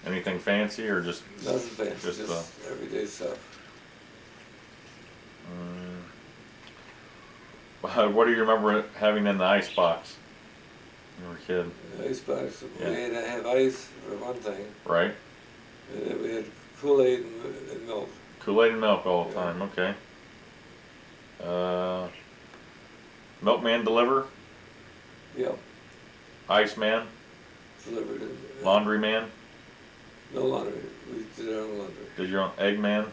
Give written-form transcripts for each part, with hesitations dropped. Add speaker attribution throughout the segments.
Speaker 1: Anything fancy or just?
Speaker 2: Nothing fancy, just everyday stuff.
Speaker 1: What do you remember having in the ice box when you were a kid?
Speaker 2: The ice box,
Speaker 1: Yeah.
Speaker 2: we had to have ice for one thing.
Speaker 1: Right.
Speaker 2: And then we had Kool-Aid and milk.
Speaker 1: Kool-Aid and milk all the time, okay. Milkman deliver?
Speaker 2: Yep.
Speaker 1: Iceman?
Speaker 2: Delivered it.
Speaker 1: Laundry man?
Speaker 2: No laundry. We did our own laundry.
Speaker 1: Did your own egg man?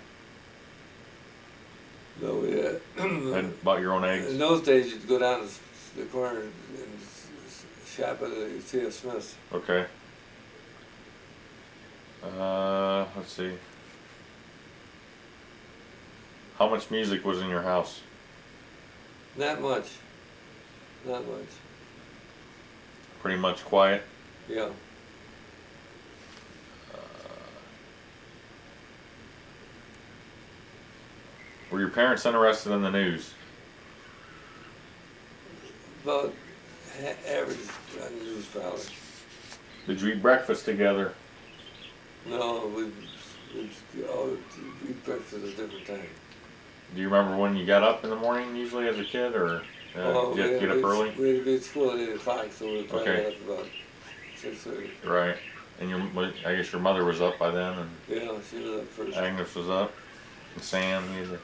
Speaker 2: No, we had.
Speaker 1: And bought your own eggs?
Speaker 2: In those days, you'd go down to the corner and shop at the C.F. Smith's.
Speaker 1: Okay. Let's see. How much music was in your house?
Speaker 2: Not much. Not much.
Speaker 1: Pretty much quiet?
Speaker 2: Yeah.
Speaker 1: Were your parents interested in the news?
Speaker 2: About average on the news probably.
Speaker 1: Did you eat breakfast together?
Speaker 2: No, we'd all eat breakfast at a different time.
Speaker 1: Do you remember when you got up in the morning usually as a kid, or did you have to get up early?
Speaker 2: We had to be at school at 8 o'clock, so we probably
Speaker 1: Okay.
Speaker 2: got up about 6:30.
Speaker 1: Right. And I guess your mother was up by then, and
Speaker 2: Yeah, she was up first.
Speaker 1: Agnes was up, and Sam either.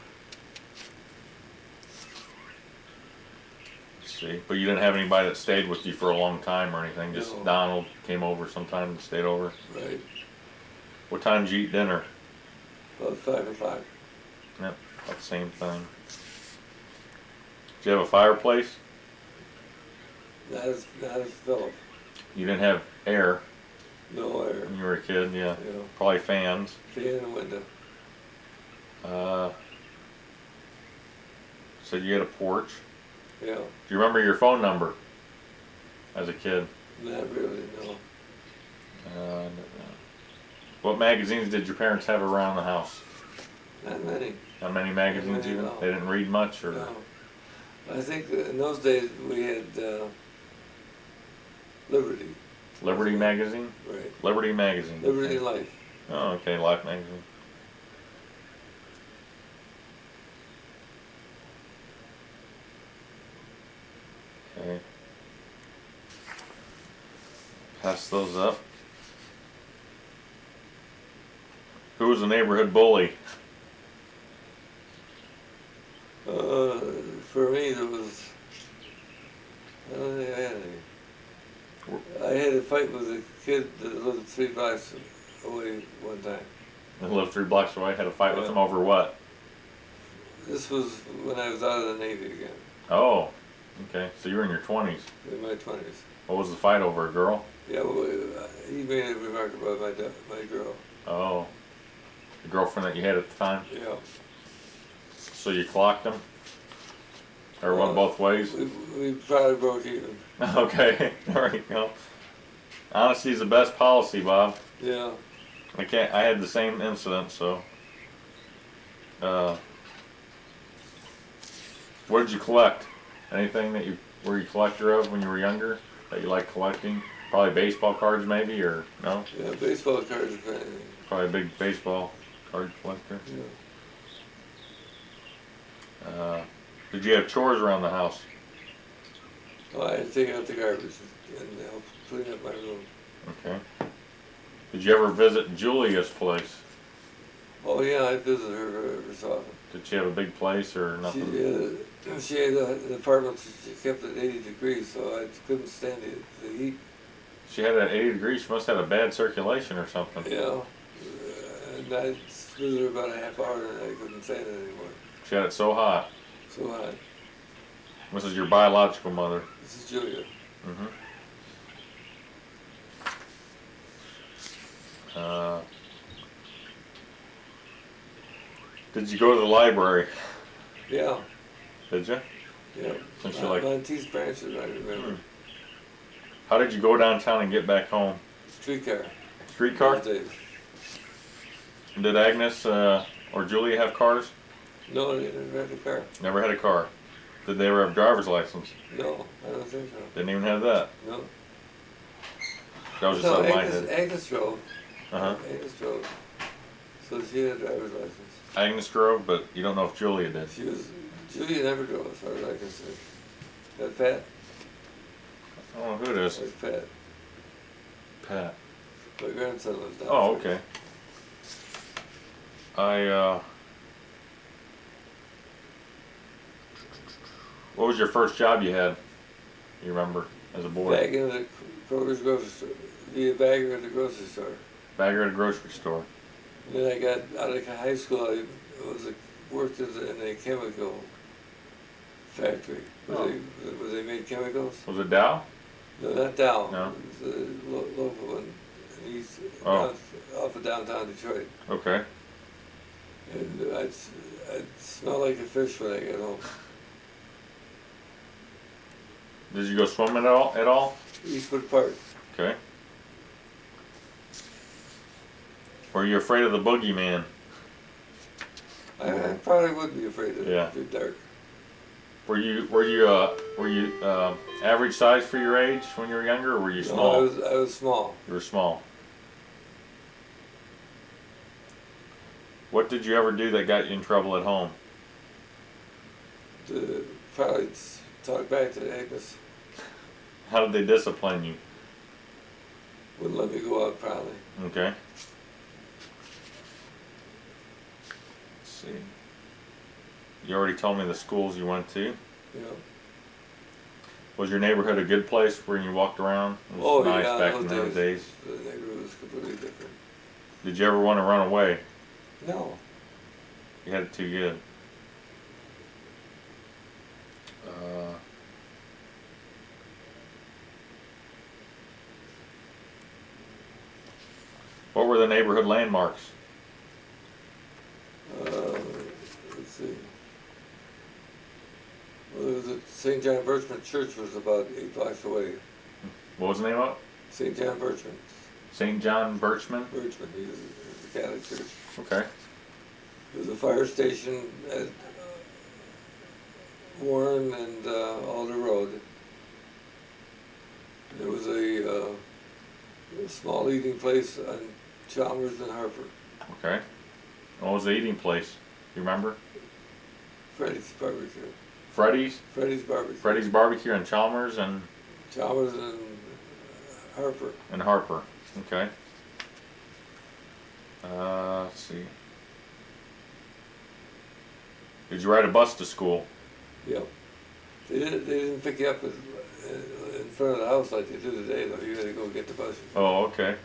Speaker 1: Let's see. But you didn't have anybody that stayed with you for a long time or anything. Just
Speaker 2: No.
Speaker 1: Donald came over sometime and stayed over.
Speaker 2: Right.
Speaker 1: What time did you eat dinner?
Speaker 2: About 5 o'clock.
Speaker 1: Yep, about the same thing. Did you have a fireplace?
Speaker 2: Not as Philip.
Speaker 1: You didn't have air
Speaker 2: No air.
Speaker 1: when you were a kid, yeah.
Speaker 2: You know,
Speaker 1: Probably fans.
Speaker 2: fan in the window.
Speaker 1: Said you had a porch.
Speaker 2: Yeah.
Speaker 1: Do you remember your phone number as a kid?
Speaker 2: Not really, no.
Speaker 1: What magazines did your parents have around the house?
Speaker 2: Not many.
Speaker 1: How many magazines
Speaker 2: Not many,
Speaker 1: even?
Speaker 2: no.
Speaker 1: They didn't read much, or?
Speaker 2: No. I think in those days we had Liberty.
Speaker 1: Liberty magazine?
Speaker 2: Right.
Speaker 1: Liberty magazine.
Speaker 2: Liberty
Speaker 1: Okay.
Speaker 2: Life.
Speaker 1: Oh, okay, Life magazine. Okay. Pass those up. Who was the neighborhood bully?
Speaker 2: For me, there was. I don't think I had any. I had a fight with a kid that lived 3 blocks away one time.
Speaker 1: I lived 3 blocks away. Had a fight with
Speaker 2: Yeah.
Speaker 1: him over what?
Speaker 2: This was when I was out of the Navy again,
Speaker 1: Oh, okay. So you were in your 20s.
Speaker 2: in my 20s.
Speaker 1: What was the fight over? A girl?
Speaker 2: Yeah, well, he made a remark about my girl.
Speaker 1: Oh, the girlfriend that you had at the time.
Speaker 2: Yeah.
Speaker 1: So you clocked him? Or went both ways?
Speaker 2: We probably broke even.
Speaker 1: Okay, there you go. Honesty's the best policy, Bob.
Speaker 2: Yeah.
Speaker 1: I had the same incident, so. What did you collect? Anything that were you a collector of when you were younger that you liked collecting? Probably baseball cards, maybe, or no?
Speaker 2: Yeah, baseball cards, if anything.
Speaker 1: Probably a big baseball card collector.
Speaker 2: Yeah.
Speaker 1: Did you have chores around the house?
Speaker 2: Well, I had to take out the garbage and help clean up my room.
Speaker 1: Okay. Did you ever visit Julia's place?
Speaker 2: Oh yeah, I visit her every so often.
Speaker 1: Did she have a big place or nothing?
Speaker 2: She had an apartment she kept at 80 degrees, so I couldn't stand the heat.
Speaker 1: She had that 80 degrees. She must have had a bad circulation or something.
Speaker 2: Yeah. And I visited her about a half hour and I couldn't stand it anymore.
Speaker 1: She had it so hot.
Speaker 2: So hot.
Speaker 1: This is your biological mother.
Speaker 2: This is Julia.
Speaker 1: Mm-hmm. Did you go to the library?
Speaker 2: Yeah.
Speaker 1: Did you?
Speaker 2: Yeah.
Speaker 1: Since you like.
Speaker 2: Monteith Branches, I remember.
Speaker 1: How did you go downtown and get back home?
Speaker 2: Streetcar.
Speaker 1: Streetcar?
Speaker 2: Those days.
Speaker 1: Did Agnes or Julia have cars?
Speaker 2: No, they never had a car.
Speaker 1: Never had a car. Did they ever have driver's license?
Speaker 2: No, I don't think so.
Speaker 1: Didn't even have that.
Speaker 2: No.
Speaker 1: That was just out of my
Speaker 2: Agnes,
Speaker 1: head.
Speaker 2: Agnes drove. Agnes drove. So she had a driver's license.
Speaker 1: Agnes drove, but you don't know if Julia did.
Speaker 2: Julia never drove as far as I can see. That Pat?
Speaker 1: I don't know who it is.
Speaker 2: Like Pat.
Speaker 1: Pat.
Speaker 2: My grandson lives down
Speaker 1: Oh,
Speaker 2: there.
Speaker 1: okay. What was your first job you had? You remember, as a boy?
Speaker 2: Bagging at the Kroger's grocery store. Be a bagger at the grocery store.
Speaker 1: Bagger at a grocery store.
Speaker 2: And then I got out of high school. I worked in a chemical factory where they made chemicals.
Speaker 1: Was it Dow?
Speaker 2: No, not Dow.
Speaker 1: No.
Speaker 2: It was a local one. East,
Speaker 1: Oh.
Speaker 2: off of downtown Detroit.
Speaker 1: Okay.
Speaker 2: And I'd smell like a fish when I got home.
Speaker 1: Did you go swimming at all?
Speaker 2: Eastwood Park.
Speaker 1: Okay. Were you afraid of the boogeyman?
Speaker 2: I probably would be afraid of
Speaker 1: Yeah.
Speaker 2: the dark.
Speaker 1: Were you average size for your age when you were younger, or were you small?
Speaker 2: No, I was small.
Speaker 1: You were small. What did you ever do that got you in trouble at home?
Speaker 2: Probably talk back to Agnes.
Speaker 1: How did they discipline you?
Speaker 2: Wouldn't let me go out probably.
Speaker 1: Okay. Let's see. You already told me the schools you went to.
Speaker 2: Yeah.
Speaker 1: Was your neighborhood a good place where you walked around? It was
Speaker 2: Oh
Speaker 1: nice
Speaker 2: yeah,
Speaker 1: back in those days.
Speaker 2: The neighborhood was completely different.
Speaker 1: Did you ever want to run away?
Speaker 2: No.
Speaker 1: You had it too good. What were the neighborhood landmarks?
Speaker 2: Let's see. Well, there was a St. John Birchman Church was about 8 blocks away.
Speaker 1: What was the name of it?
Speaker 2: St. John Birchman.
Speaker 1: St. John Birchman?
Speaker 2: Birchman, he was a Catholic church.
Speaker 1: Okay.
Speaker 2: There was a fire station at Warren and Alder Road. There was a small eating place on Chalmers and Harper.
Speaker 1: Okay. What was the eating place? You remember?
Speaker 2: Freddy's Barbecue.
Speaker 1: Freddy's?
Speaker 2: Freddy's Barbecue.
Speaker 1: Freddy's Barbecue and Chalmers and
Speaker 2: Chalmers and Harper.
Speaker 1: Harper. Okay. Let's see. Did you ride a bus to school?
Speaker 2: Yep. They didn't pick you up in front of the house like they do today, though. You had to go get the bus.
Speaker 1: Oh, okay.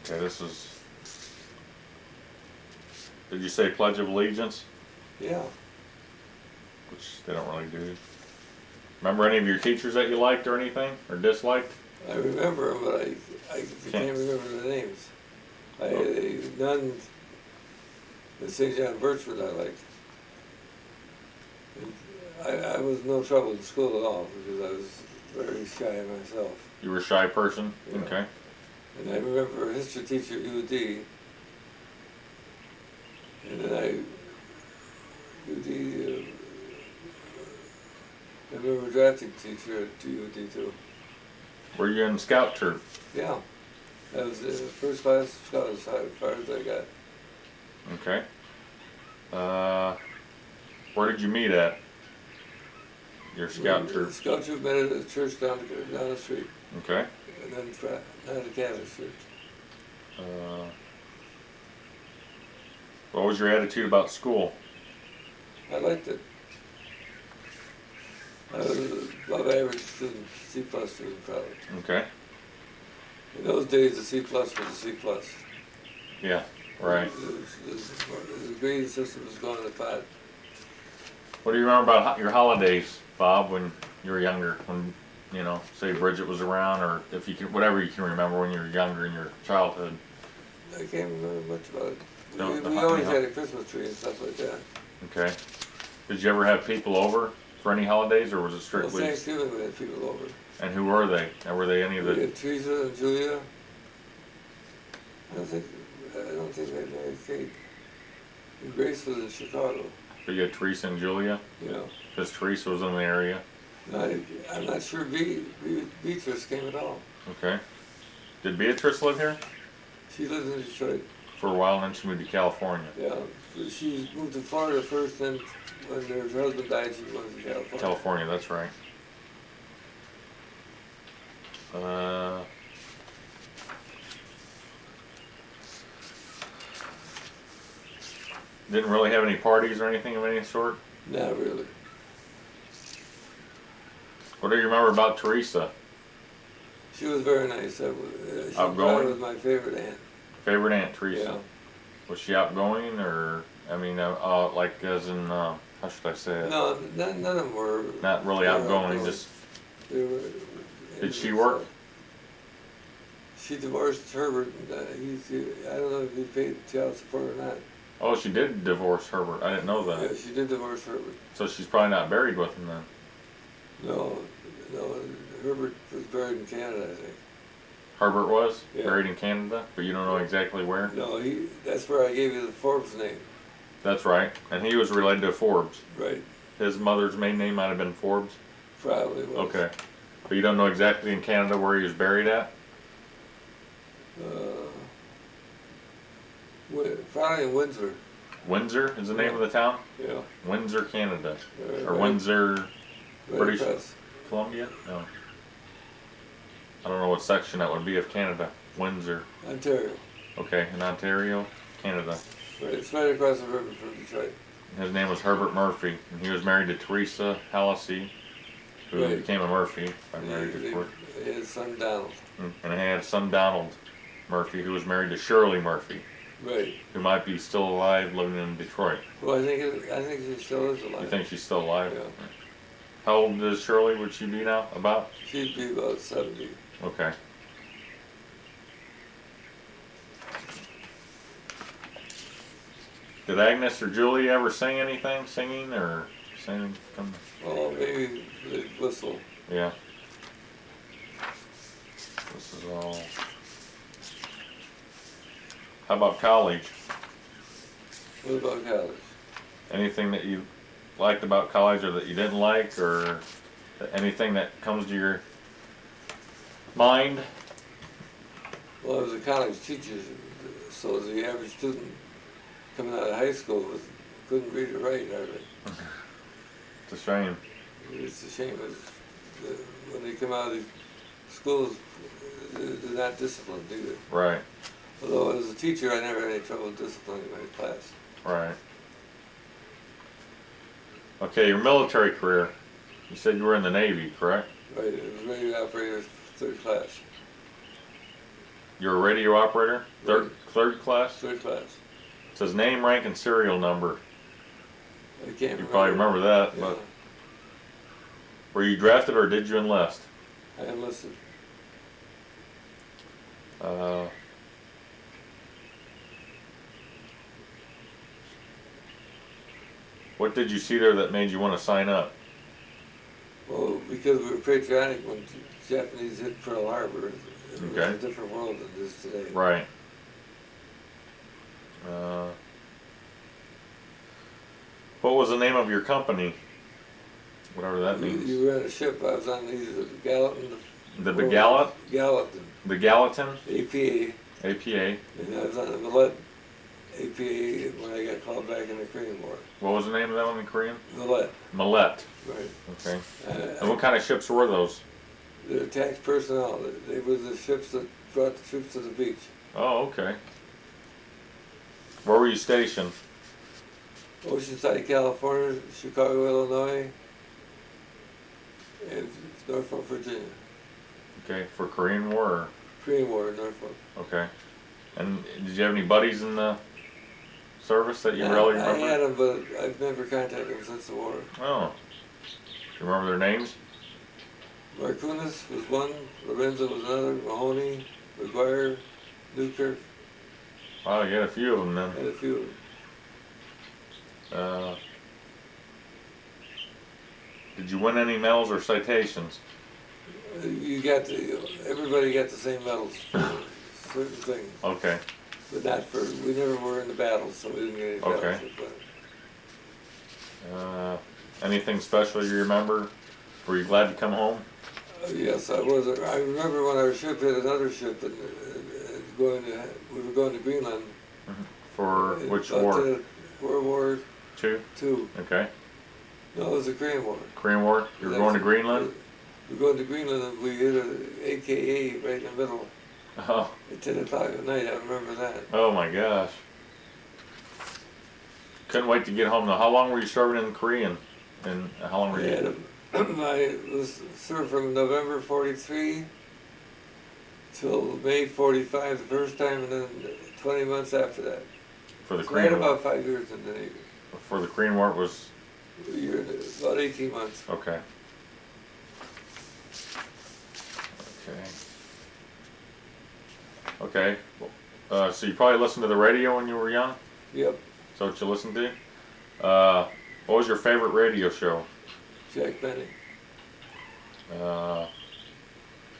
Speaker 1: Okay, this is... Did you say Pledge of Allegiance?
Speaker 2: Yeah.
Speaker 1: Which they don't really do. Remember any of your teachers that you liked or anything? Or disliked?
Speaker 2: I remember them, but I can't remember the names. I had a nun at St. John Birchman I liked. And I was no trouble in school at all because I was very shy myself.
Speaker 1: You were a shy person?
Speaker 2: Yeah.
Speaker 1: Okay.
Speaker 2: And I remember a history teacher at UD. And then I remember a drafting teacher at UD too.
Speaker 1: Were you in scout troop?
Speaker 2: Yeah. I was in the first class scout as far as I got.
Speaker 1: Okay. Where did you meet at? Your scout troop?
Speaker 2: Scout troop met at a church down the street.
Speaker 1: Okay.
Speaker 2: And then not a Catholic church.
Speaker 1: What was your attitude about school?
Speaker 2: I liked it. I was above average student, C+ student probably.
Speaker 1: Okay.
Speaker 2: In those days, the C+ was a C+.
Speaker 1: Yeah, right.
Speaker 2: The grading system was going to pot.
Speaker 1: What do you remember about your holidays, Bob, when you were younger? When, you know, say Bridget was around, or if you can, whatever you can remember when you were younger in your childhood.
Speaker 2: I can't remember much about it.
Speaker 1: No,
Speaker 2: We always had a Christmas tree and stuff like that.
Speaker 1: Okay. Did you ever have people over for any holidays, or was it
Speaker 2: Well,
Speaker 1: strictly?
Speaker 2: Thanksgiving we had people over.
Speaker 1: And who were they? And were they any of
Speaker 2: We
Speaker 1: the?
Speaker 2: had Teresa and Julia. I don't think they had married Kate. And Grace was in Chicago.
Speaker 1: You had Teresa and Julia,
Speaker 2: You know.
Speaker 1: because Teresa was in the area.
Speaker 2: I'm not sure Beatrice came at all.
Speaker 1: Okay. Did Beatrice live here?
Speaker 2: She lives in Detroit.
Speaker 1: For a while, and then she moved to California.
Speaker 2: Yeah, she moved to Florida first, then when her husband died, she went to California.
Speaker 1: California, that's right. Didn't really have any parties or anything of any sort?
Speaker 2: Not really.
Speaker 1: What do you remember about Teresa?
Speaker 2: She was very nice. She
Speaker 1: Outgoing?
Speaker 2: probably was my favorite aunt.
Speaker 1: Favorite Aunt Teresa?
Speaker 2: Yeah.
Speaker 1: Was she outgoing, or, I mean, like as in, how should I say it?
Speaker 2: No, none of them were.
Speaker 1: Not really outgoing, just,
Speaker 2: They were,
Speaker 1: did she work?
Speaker 2: She divorced Herbert. I don't know if he paid child support or not.
Speaker 1: Oh, she did divorce Herbert. I didn't know that.
Speaker 2: Yeah, she did divorce Herbert.
Speaker 1: So she's probably not buried with him then.
Speaker 2: No, Herbert was buried in Canada, I think.
Speaker 1: Herbert was
Speaker 2: Yeah.
Speaker 1: buried in Canada, but you don't know exactly where?
Speaker 2: No, that's where I gave you the Forbes name.
Speaker 1: That's right. And he was related to Forbes.
Speaker 2: Right.
Speaker 1: His mother's maiden name might have been Forbes?
Speaker 2: Probably was.
Speaker 1: Okay. But you don't know exactly in Canada where he was buried at?
Speaker 2: Probably in Windsor.
Speaker 1: Windsor is the name of the town?
Speaker 2: Yeah.
Speaker 1: Windsor, Canada. Or
Speaker 2: Right.
Speaker 1: Windsor,
Speaker 2: Right
Speaker 1: British
Speaker 2: across.
Speaker 1: Columbia? No. I don't know what section that would be of Canada. Windsor.
Speaker 2: Ontario.
Speaker 1: Okay, in Ontario, Canada.
Speaker 2: Right. It's right across the river from Detroit.
Speaker 1: His name was Herbert Murphy, and he was married to Teresa Halasey, who
Speaker 2: Right.
Speaker 1: became a Murphy. I married
Speaker 2: They
Speaker 1: to
Speaker 2: his son Donald.
Speaker 1: And he had a son Donald Murphy, who was married to Shirley Murphy,
Speaker 2: Right.
Speaker 1: who might be still alive, living in Detroit.
Speaker 2: Well, I think she still is alive.
Speaker 1: You think she's still alive?
Speaker 2: Yeah.
Speaker 1: How old is Shirley? Would she be now? About?
Speaker 2: She'd be about 70.
Speaker 1: Okay. Did Agnes or Julie ever sing anything? Singing or singing?
Speaker 2: Oh, maybe they'd whistle.
Speaker 1: Yeah. This is all. How about college?
Speaker 2: What about college?
Speaker 1: Anything that you liked about college or that you didn't like, or anything that comes to your mind?
Speaker 2: Well, I was a college teacher, so the average student coming out of high school couldn't read or write hardly.
Speaker 1: It's a shame.
Speaker 2: It's a shame. When they come out of these schools, they're not disciplined either.
Speaker 1: Right,
Speaker 2: Although as a teacher, I never had any trouble disciplining my class.
Speaker 1: right. Okay, your military career. You said you were in the Navy, correct?
Speaker 2: Right, it was radio operator, third class.
Speaker 1: You're a radio operator?
Speaker 2: Right.
Speaker 1: Third class?
Speaker 2: Third class.
Speaker 1: It says name, rank, and serial number.
Speaker 2: I can't
Speaker 1: You
Speaker 2: remember.
Speaker 1: probably remember that,
Speaker 2: Yeah,
Speaker 1: but were you drafted or did you enlist?
Speaker 2: I enlisted.
Speaker 1: What did you see there that made you want to sign up?
Speaker 2: Well, because we were patriotic when the Japanese hit Pearl Harbor. It was
Speaker 1: Okay.
Speaker 2: a different world than it is today.
Speaker 1: Right. What was the name of your company? Whatever that means.
Speaker 2: You ran a ship. I was on either the Gallatin.
Speaker 1: The Begallat?
Speaker 2: Gallatin.
Speaker 1: The Gallatin?
Speaker 2: APA.
Speaker 1: APA.
Speaker 2: And I was on the Millette APA when I got called back in the Korean War.
Speaker 1: What was the name of that one in Korean?
Speaker 2: Millette.
Speaker 1: Millet.
Speaker 2: Right.
Speaker 1: Okay. And what kind of ships were those?
Speaker 2: The attack personnel. They were the ships that brought the troops to the beach.
Speaker 1: Oh, okay. Where were you stationed?
Speaker 2: Oceanside, California, Chicago, Illinois, and Norfolk, Virginia.
Speaker 1: Okay, for Korean War? Or?
Speaker 2: Korean War in Norfolk.
Speaker 1: Okay. And did you have any buddies in the service that you really remember?
Speaker 2: I had them, but I've never contacted them since the war.
Speaker 1: Oh. Do you remember their names?
Speaker 2: Marcunas was one, Lorenzo was another, Mahoney, McGuire, Newkirk,
Speaker 1: Wow, you had a few of them then.
Speaker 2: and a few.
Speaker 1: Did you win any medals or citations?
Speaker 2: Everybody got the same medals for certain things,
Speaker 1: Okay.
Speaker 2: but not for, we never were in the battles, so we didn't get any
Speaker 1: Okay.
Speaker 2: medals. But
Speaker 1: Anything special you remember Were you glad to come home?
Speaker 2: Yes, I was. I remember when our ship hit another ship and we were going to Greenland.
Speaker 1: For which
Speaker 2: About
Speaker 1: war?
Speaker 2: World War
Speaker 1: II?
Speaker 2: II.
Speaker 1: Okay.
Speaker 2: No, it was the Korean War.
Speaker 1: Korean War? You were going to Greenland?
Speaker 2: We were going to Greenland and we hit an AKA right in the middle
Speaker 1: Oh.
Speaker 2: at 10 o'clock at night. I remember that.
Speaker 1: Oh my gosh. Couldn't wait to get home though. How long were you serving in Korean? And how long were you?
Speaker 2: I was served from November 43 till May 45 the first time, and then 20 months after that.
Speaker 1: For the
Speaker 2: So I had
Speaker 1: Korean War?
Speaker 2: about 5 years in the Navy.
Speaker 1: For the Korean War it was?
Speaker 2: A year, about 18 months.
Speaker 1: Okay. Okay. Okay. So you probably listened to the radio when you were young?
Speaker 2: Yep.
Speaker 1: Is that what you listened to? What was your favorite radio show?
Speaker 2: Jack Benny.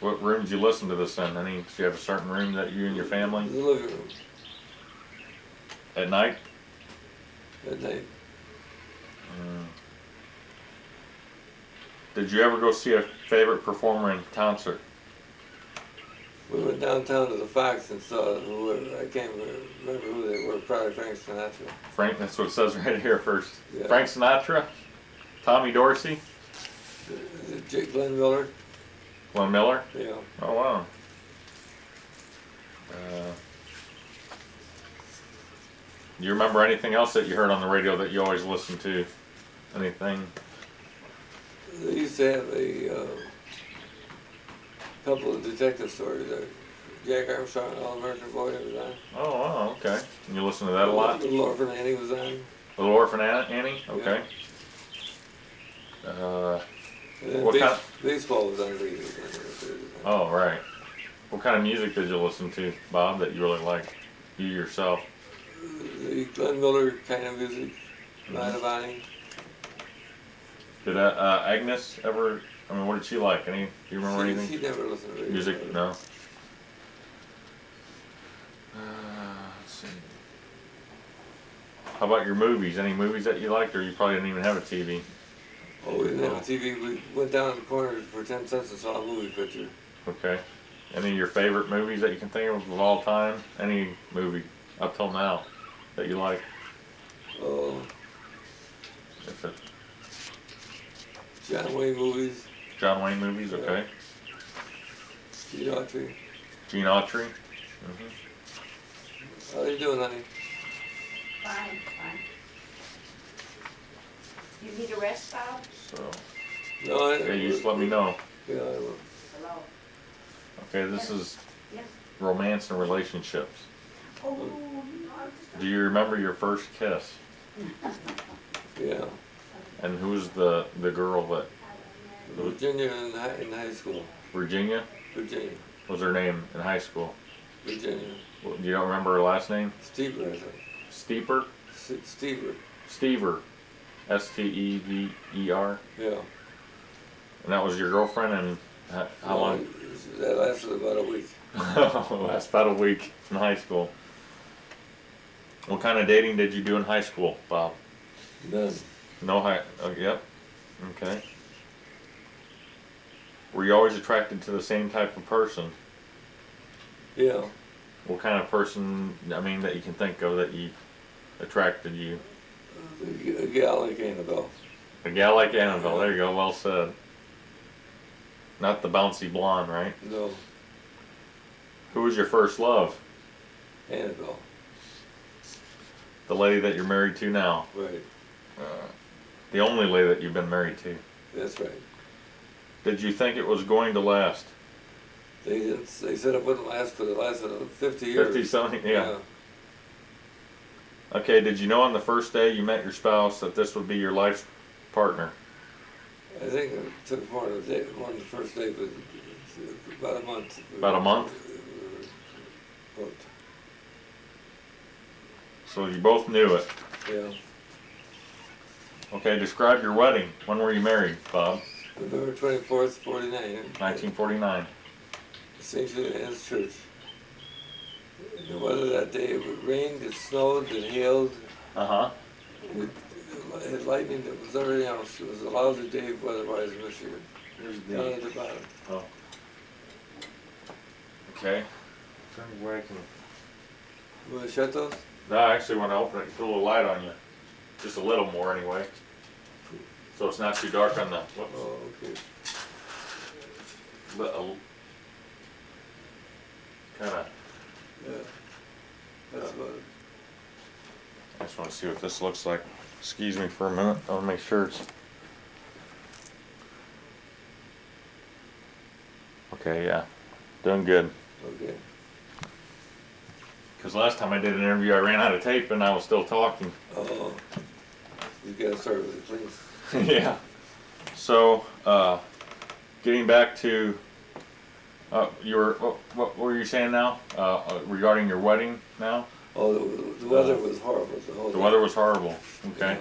Speaker 1: What room did you listen to this in? Did you have a certain room that you and your family?
Speaker 2: The living room.
Speaker 1: At night?
Speaker 2: At night.
Speaker 1: Did you ever go see a favorite performer in Township?
Speaker 2: We went downtown to the Fox and saw whoever, I can't remember who they were, probably Frank Sinatra.
Speaker 1: Frank, that's what it says right here first.
Speaker 2: Yeah.
Speaker 1: Frank Sinatra? Tommy Dorsey?
Speaker 2: Glenn Miller.
Speaker 1: Glenn Miller?
Speaker 2: Yeah.
Speaker 1: Oh wow. Do you remember anything else that you heard on the radio that you always listened to? Anything?
Speaker 2: They used to have a couple of detective stories. Jack Armstrong and All American Boy was on.
Speaker 1: Oh wow, okay. And you listen to that a lot?
Speaker 2: Little Orphan Annie was on.
Speaker 1: Little Orphan Annie? Okay.
Speaker 2: And then
Speaker 1: What kind
Speaker 2: baseball was on the radio.
Speaker 1: Oh, right. What kind of music did you listen to, Bob, that you really liked? You yourself?
Speaker 2: The Glenn Miller kind of music. Manavani.
Speaker 1: Did Agnes ever, what did she like? Do you remember anything?
Speaker 2: She never listened to radio.
Speaker 1: Music? No. Let's see. How about your movies? Any movies that you liked, or you probably didn't even have a TV?
Speaker 2: Oh, we didn't have a TV. We went down the corner for 10 cents and saw a movie picture.
Speaker 1: Okay. Any of your favorite movies that you can think of all time? Any movie up till now that you like?
Speaker 2: Oh,
Speaker 1: If it,
Speaker 2: John Wayne movies.
Speaker 1: John Wayne movies, okay.
Speaker 2: Gene Autry.
Speaker 1: Gene Autry.
Speaker 2: How you doing, honey?
Speaker 3: Fine, fine. You need a rest, Bob?
Speaker 1: So,
Speaker 2: No, I.
Speaker 1: yeah, you just let me know.
Speaker 2: Yeah, I will.
Speaker 3: Hello.
Speaker 1: Okay, this is
Speaker 3: Yes.
Speaker 1: romance and relationships.
Speaker 3: Oh,
Speaker 1: Do you remember your first kiss?
Speaker 2: Yeah.
Speaker 1: And who's the girl that,
Speaker 2: Virginia in high school.
Speaker 1: Virginia?
Speaker 2: Virginia.
Speaker 1: What was her name in high school?
Speaker 2: Virginia.
Speaker 1: You don't remember her last name?
Speaker 2: Stever, I think.
Speaker 1: Steeper?
Speaker 2: Stever.
Speaker 1: Stever. Stever.
Speaker 2: Yeah.
Speaker 1: And that was your girlfriend, and how long?
Speaker 2: That lasted about a week.
Speaker 1: Last about a week in high school. What kind of dating did you do in high school, Bob?
Speaker 2: None.
Speaker 1: No high. Oh, yep. Okay. Were you always attracted to the same type of person?
Speaker 2: Yeah.
Speaker 1: What kind of person? That you can think of that attracted you?
Speaker 2: A gal like Annabelle.
Speaker 1: A gal like Annabelle. There you go. Well said. Not the bouncy blonde, right?
Speaker 2: No.
Speaker 1: Who was your first love?
Speaker 2: Annabelle.
Speaker 1: The lady that you're married to now.
Speaker 2: Right.
Speaker 1: The only lady that you've been married to.
Speaker 2: That's right.
Speaker 1: Did you think it was going to last?
Speaker 2: They didn't. They said it wouldn't last, but it lasted 50 years.
Speaker 1: 50 something, yeah. Okay, did you know on the first day you met your spouse that this would be your life's partner?
Speaker 2: I think it took more than a day, more than the first day, but about a month.
Speaker 1: About a month?
Speaker 2: Booked.
Speaker 1: So you both knew it.
Speaker 2: Yeah.
Speaker 1: Okay, describe your wedding. When were you married, Bob?
Speaker 2: November 24th, 49.
Speaker 1: 1949.
Speaker 2: St. Julian's Church. And the weather that day, it rained, it snowed, it hailed.
Speaker 1: Uh-huh.
Speaker 2: it had lightning, it was everything else. It was a lousy day weather-wise in Michigan.
Speaker 1: Here's
Speaker 2: Down at the bottom.
Speaker 1: Oh. Okay. Turn where I can.
Speaker 2: You wanna shut those?
Speaker 1: No, I actually want to open it, put a little light on you. Just a little more anyway. So it's not too dark on the, whoops.
Speaker 2: Oh, okay.
Speaker 1: Kinda,
Speaker 2: Yeah. That's about it.
Speaker 1: I just want to see what this looks like. Excuse me for a minute, I want to make sure it's. Okay, yeah, doing good.
Speaker 2: Okay.
Speaker 1: Because last time I did an interview, I ran out of tape and I was still talking.
Speaker 2: Oh, you gotta start with it, please.
Speaker 1: Yeah. So, getting back to, what were you saying now? Regarding your wedding now?
Speaker 2: Oh, the weather was horrible.
Speaker 1: The weather was horrible. Okay.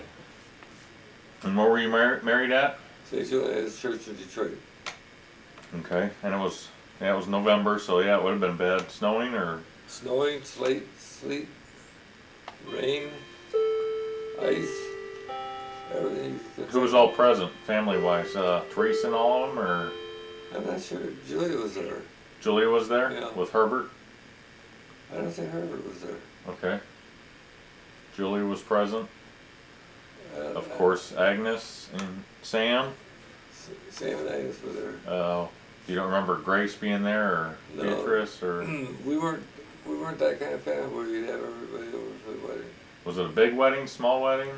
Speaker 1: And where were you married at?
Speaker 2: St. Julian's Church in Detroit.
Speaker 1: Okay. And it was November, so yeah, it would have been bad. Snowing or?
Speaker 2: Snowing, sleet, rain, ice, everything.
Speaker 1: Who was all present, family-wise? Teresa and all of them, or?
Speaker 2: I'm not sure. Julia was there.
Speaker 1: Julia was there?
Speaker 2: Yeah.
Speaker 1: With Herbert?
Speaker 2: I don't think Herbert was there.
Speaker 1: Okay. Julia was present. Of
Speaker 2: Uh,
Speaker 1: course, Agnes and Sam.
Speaker 2: Sam and Agnes were there.
Speaker 1: You don't remember Grace being there, or
Speaker 2: No.
Speaker 1: Beatrice, or
Speaker 2: we weren't that kind of family where you'd have everybody over for the wedding.
Speaker 1: was it a big wedding, small wedding,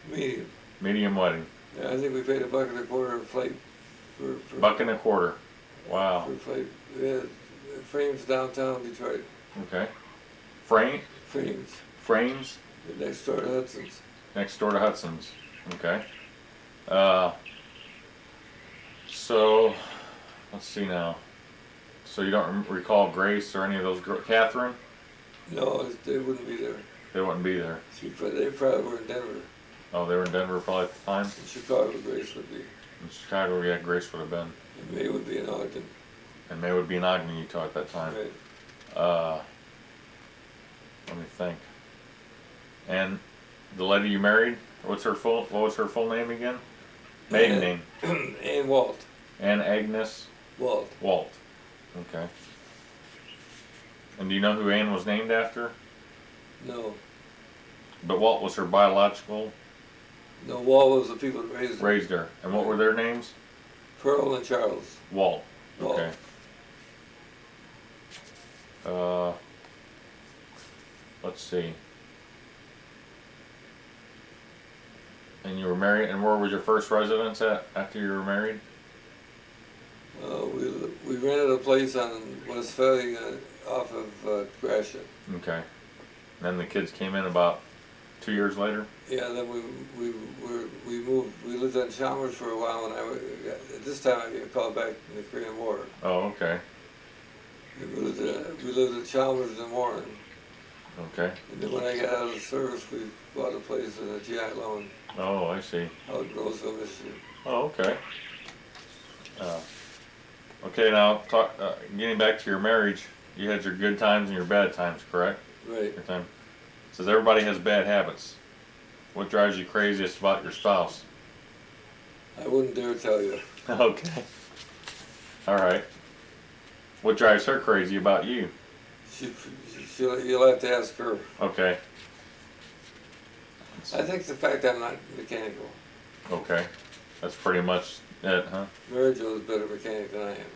Speaker 2: Medium.
Speaker 1: medium wedding?
Speaker 2: Yeah, I think we paid $1.25 a flight for
Speaker 1: $1.25. Wow.
Speaker 2: for a flight. We had frames downtown Detroit.
Speaker 1: Okay. Frames
Speaker 2: Next door to Hudson's.
Speaker 1: next door to Hudson's. Okay. So let's see now. So you don't recall Grace or any of those girls? Catherine?
Speaker 2: No, they wouldn't be there.
Speaker 1: They wouldn't be there.
Speaker 2: They probably were in Denver.
Speaker 1: Oh, they were in Denver probably at the time.
Speaker 2: In Chicago, Grace would be.
Speaker 1: In Chicago, yeah, Grace would have been.
Speaker 2: And May would be in Ogden.
Speaker 1: And May would be in Ogden, Utah at that time.
Speaker 2: Right.
Speaker 1: Let me think. And the lady you married, what was her full name again? Maiden name.
Speaker 2: And Walt.
Speaker 1: Anne Agnes
Speaker 2: Walt.
Speaker 1: Walt. Okay. And do you know who Anne was named after?
Speaker 2: No.
Speaker 1: But Walt was her biological.
Speaker 2: No, Walt was the people that raised her.
Speaker 1: her. And what were their names?
Speaker 2: Pearl and Charles.
Speaker 1: Walt.
Speaker 2: Walt.
Speaker 1: Okay. Let's see. And you were married, and where was your first residence at after you were married?
Speaker 2: We rented a place on Westphalia off of Gratiot.
Speaker 1: Okay. Then the kids came in about 2 years later?
Speaker 2: Yeah, then we moved. We lived on Chalmers for a while, and at this time I got called back in the Korean War.
Speaker 1: Oh, okay.
Speaker 2: We lived at Chalmers and Warren.
Speaker 1: Okay.
Speaker 2: And then when I got out of the service, we bought a place in a GI loan
Speaker 1: Oh, I see.
Speaker 2: out in Roseville, Michigan.
Speaker 1: Oh, okay. Okay, now getting back to your marriage, you had your good times and your bad times, correct?
Speaker 2: Right.
Speaker 1: Your time. Says everybody has bad habits. What drives you craziest about your spouse?
Speaker 2: I wouldn't dare tell you.
Speaker 1: Okay. All right. What drives her crazy about you?
Speaker 2: You'll have to ask her.
Speaker 1: Okay.
Speaker 2: I think the fact I'm not mechanical.
Speaker 1: Okay. That's pretty much it, huh?
Speaker 2: Mary Jo is a better mechanic than I am.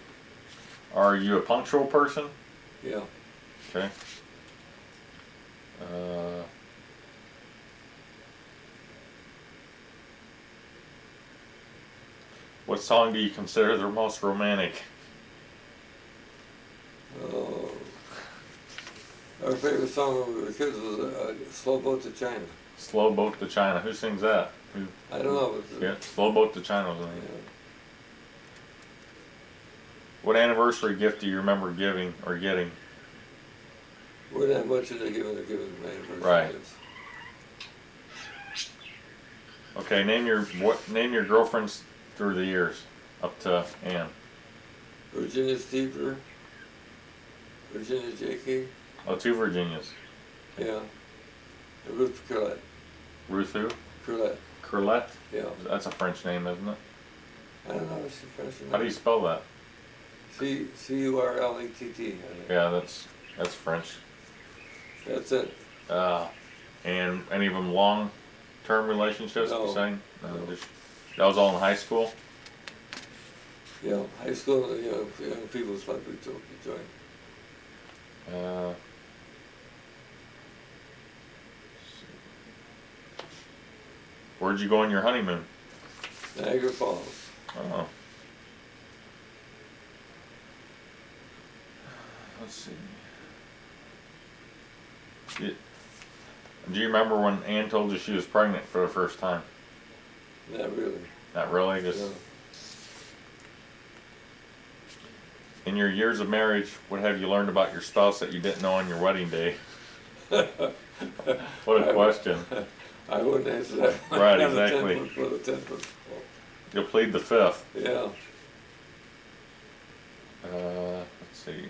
Speaker 1: Are you a punctual person?
Speaker 2: Yeah.
Speaker 1: Okay. What song do you consider the most romantic?
Speaker 2: Our favorite song when we were kids was Slow Boat to China.
Speaker 1: Slow Boat to China. Who sings that?
Speaker 2: I don't know.
Speaker 1: Yeah, Slow Boat to China was the name. What anniversary gift do you remember giving or getting?
Speaker 2: We're not much into giving anniversary
Speaker 1: Right.
Speaker 2: gifts.
Speaker 1: Okay, name your girlfriends through the years up to Ann.
Speaker 2: Virginia Steeper, Virginia J.K.,
Speaker 1: Oh, two Virginias.
Speaker 2: yeah, and Ruth Curlett.
Speaker 1: Ruth who?
Speaker 2: Curlett.
Speaker 1: Curlette?
Speaker 2: Yeah.
Speaker 1: That's a French name, isn't it?
Speaker 2: I don't know if she's French or not.
Speaker 1: How do you spell that?
Speaker 2: Curlett, I think.
Speaker 1: Yeah, that's French.
Speaker 2: That's it.
Speaker 1: And any of them long-term relationships?
Speaker 2: No.
Speaker 1: You saying?
Speaker 2: No.
Speaker 1: Just, that was all in high school.
Speaker 2: Yeah, high school, young people's club we joined.
Speaker 1: Where'd you go on your honeymoon?
Speaker 2: Niagara Falls.
Speaker 1: Oh. Let's see. Do you remember when Ann told you she was pregnant for the first time?
Speaker 2: Not really.
Speaker 1: Not really? Just
Speaker 2: No.
Speaker 1: in your years of marriage, what have you learned about your spouse that you didn't know on your wedding day? What a question.
Speaker 2: I wouldn't answer that.
Speaker 1: Right,
Speaker 2: I'm a
Speaker 1: exactly.
Speaker 2: 10 foot for the 10 foot.
Speaker 1: You'll plead the fifth.
Speaker 2: Yeah.
Speaker 1: Let's see.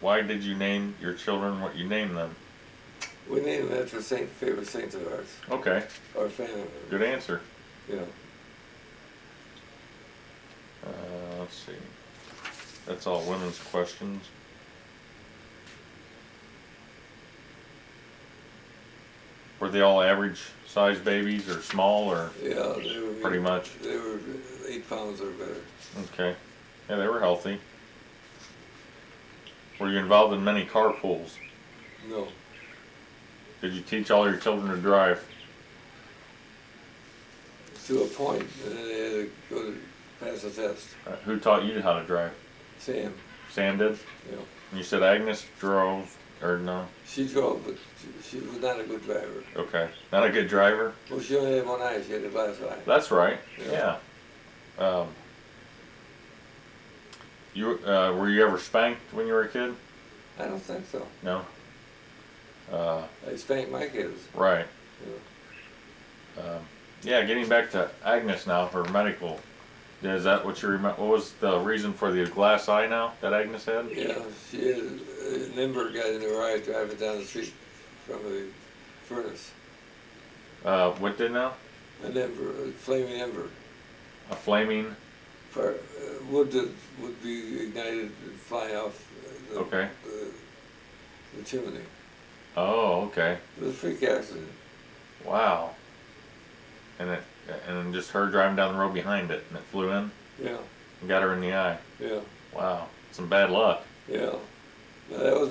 Speaker 1: Why did you name your children what you named them?
Speaker 2: We named them after favorite saints of ours.
Speaker 1: Okay,
Speaker 2: Our family.
Speaker 1: good answer.
Speaker 2: Yeah.
Speaker 1: Let's see. That's all women's questions. Were they all average size babies or small or
Speaker 2: Yeah, they were
Speaker 1: pretty much?
Speaker 2: They were 8 pounds or better.
Speaker 1: Okay. Yeah, they were healthy. Were you involved in many carpools?
Speaker 2: No.
Speaker 1: Did you teach all your children to drive?
Speaker 2: To a point, and then they had to go to pass a test.
Speaker 1: Who taught you how to drive?
Speaker 2: Sam.
Speaker 1: Sam did?
Speaker 2: Yeah.
Speaker 1: And you said Agnes drove, or no?
Speaker 2: She drove, but she was not a good driver.
Speaker 1: Okay. Not a good driver?
Speaker 2: Well, she only had one eye. She had a glass eye.
Speaker 1: That's right.
Speaker 2: Yeah.
Speaker 1: Yeah. Were you ever spanked when you were a kid?
Speaker 2: I don't think so.
Speaker 1: No.
Speaker 2: I spanked my kids.
Speaker 1: Right.
Speaker 2: Yeah.
Speaker 1: Yeah. Getting back to Agnes now, her medical. Is that what you remember? What was the reason for the glass eye now that Agnes had?
Speaker 2: Yeah, she had an ember got in her eye driving down the street from the furnace.
Speaker 1: What did now?
Speaker 2: An ember, a flaming ember.
Speaker 1: A flaming.
Speaker 2: Fire, wood that would be ignited and fly off
Speaker 1: Okay.
Speaker 2: the chimney.
Speaker 1: Oh, okay.
Speaker 2: It was a freak accident.
Speaker 1: Wow. And just her driving down the road behind it, and it flew in
Speaker 2: Yeah,
Speaker 1: and got her in the eye.
Speaker 2: yeah,
Speaker 1: Wow. Some bad luck.
Speaker 2: yeah. Now, that was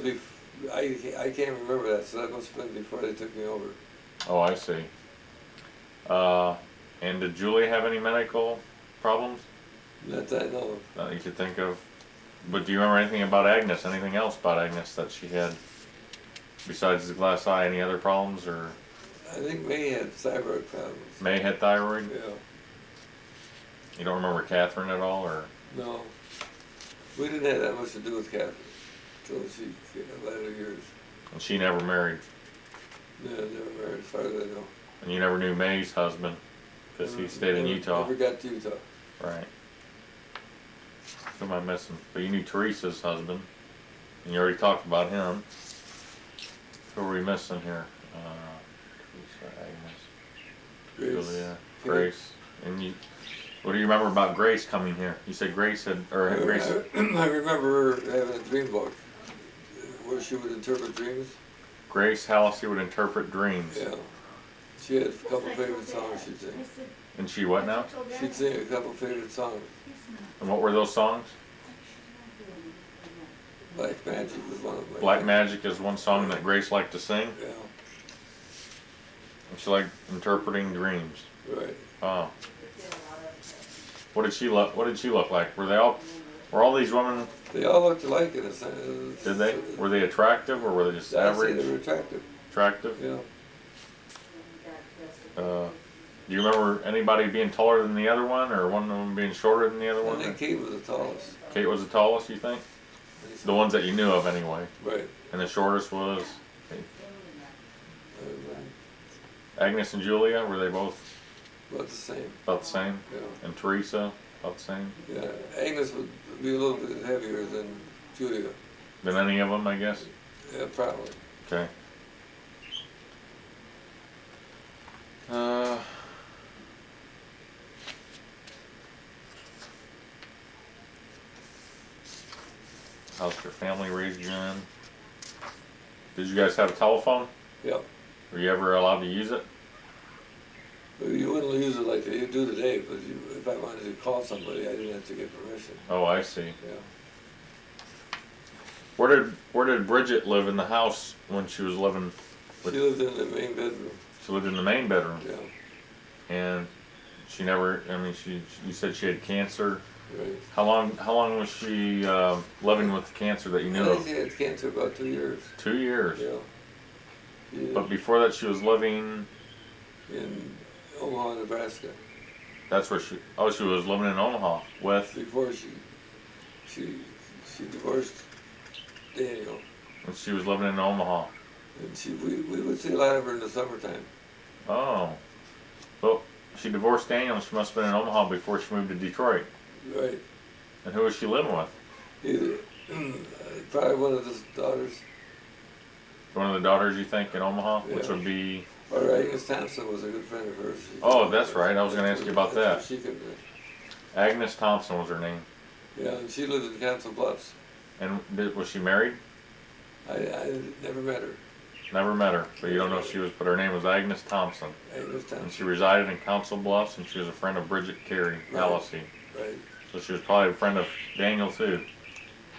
Speaker 2: I can't remember that, so that must have been before they took me over.
Speaker 1: Oh, I see. And did Julie have any medical problems
Speaker 2: Not that I know of.
Speaker 1: that you could think of? But do you remember anything about Agnes? Anything else about Agnes that she had besides the glass eye? Any other problems, or
Speaker 2: I think May had thyroid problems.
Speaker 1: May had thyroid?
Speaker 2: Yeah,
Speaker 1: You don't remember Catherine at all, or?
Speaker 2: no. We didn't have that much to do with Catherine until she in the later years.
Speaker 1: And she never married.
Speaker 2: Yeah, never married as far as I know.
Speaker 1: And you never knew May's husband because he stayed in Utah.
Speaker 2: Never got to Utah.
Speaker 1: Right. Who am I missing? But you knew Teresa's husband, and you already talked about him. Who are we missing here? Teresa, Agnes,
Speaker 2: Grace.
Speaker 1: Julia,
Speaker 2: Kate.
Speaker 1: Grace, and you. What do you remember about Grace coming here? You said Grace had, or had Grace.
Speaker 2: I remember her having a dream book where she would interpret dreams.
Speaker 1: Grace Halasey would interpret dreams.
Speaker 2: Yeah. She had a couple favorite songs she'd sing.
Speaker 1: And she what now?
Speaker 2: She'd sing a couple favorite songs.
Speaker 1: And what were those songs?
Speaker 2: Black Magic was one of them.
Speaker 1: Black Magic is one song that Grace liked to sing.
Speaker 2: Yeah,
Speaker 1: And she liked interpreting dreams.
Speaker 2: right.
Speaker 1: Oh. What did she look? What did she look like? Were all these women?
Speaker 2: They all looked alike in a sense.
Speaker 1: Did they? Were they attractive, or were they just
Speaker 2: I'd say
Speaker 1: average?
Speaker 2: they were attractive.
Speaker 1: Attractive?
Speaker 2: Yeah.
Speaker 1: Do you remember anybody being taller than the other one, or one of them being shorter than the other
Speaker 2: I
Speaker 1: one?
Speaker 2: think Kate was the tallest.
Speaker 1: Kate was the tallest, you think? The ones that you knew of, anyway.
Speaker 2: Right.
Speaker 1: And the shortest was
Speaker 2: Uh,
Speaker 1: Agnes and Julia. Were they both
Speaker 2: About the same.
Speaker 1: about the same?
Speaker 2: Yeah.
Speaker 1: And Teresa about the same?
Speaker 2: Yeah. Agnes would be a little bit heavier than Julia.
Speaker 1: Than any of them, I guess.
Speaker 2: Yeah, probably.
Speaker 1: Okay. How's your family raised you in? Did you guys have a telephone?
Speaker 2: Yep.
Speaker 1: Were you ever allowed to use it?
Speaker 2: But you wouldn't use it like you do today, but if I wanted to call somebody, I didn't have to get permission.
Speaker 1: Oh, I see.
Speaker 2: Yeah.
Speaker 1: Where did Bridget live in the house when she was living?
Speaker 2: She lived in the main bedroom.
Speaker 1: She lived in the main bedroom.
Speaker 2: Yeah.
Speaker 1: And she never. I mean, you said she had cancer.
Speaker 2: Right.
Speaker 1: How long was she living with cancer that you knew
Speaker 2: I
Speaker 1: of?
Speaker 2: think she had cancer about 2 years.
Speaker 1: 2 years.
Speaker 2: Yeah. Yeah.
Speaker 1: But before that, she was living.
Speaker 2: In Omaha, Nebraska.
Speaker 1: That's where she. Oh, she was living in Omaha with.
Speaker 2: Before she divorced Daniel,
Speaker 1: When she was living in Omaha.
Speaker 2: and we would see a lot of her in the summertime.
Speaker 1: Oh. Well, she divorced Daniel. And she must have been in Omaha before she moved to Detroit.
Speaker 2: Right.
Speaker 1: And who was she living with?
Speaker 2: Either, probably one of his daughters.
Speaker 1: One of the daughters, you think, in Omaha, which
Speaker 2: Yeah.
Speaker 1: would be.
Speaker 2: Or Agnes Thompson was a good friend of hers.
Speaker 1: Oh, that's right. I was going to ask you about that.
Speaker 2: She could.
Speaker 1: Agnes Thompson was her name.
Speaker 2: Yeah, and she lived in Council Bluffs.
Speaker 1: And was she married?
Speaker 2: I never met her.
Speaker 1: Never met her, but you don't know if she was. But her name was Agnes Thompson,
Speaker 2: Agnes
Speaker 1: and
Speaker 2: Thompson.
Speaker 1: she resided in Council Bluffs, and she was a friend of Bridget Carey,
Speaker 2: Right.
Speaker 1: Halasey.
Speaker 2: Right.
Speaker 1: So she was probably a friend of Daniel too.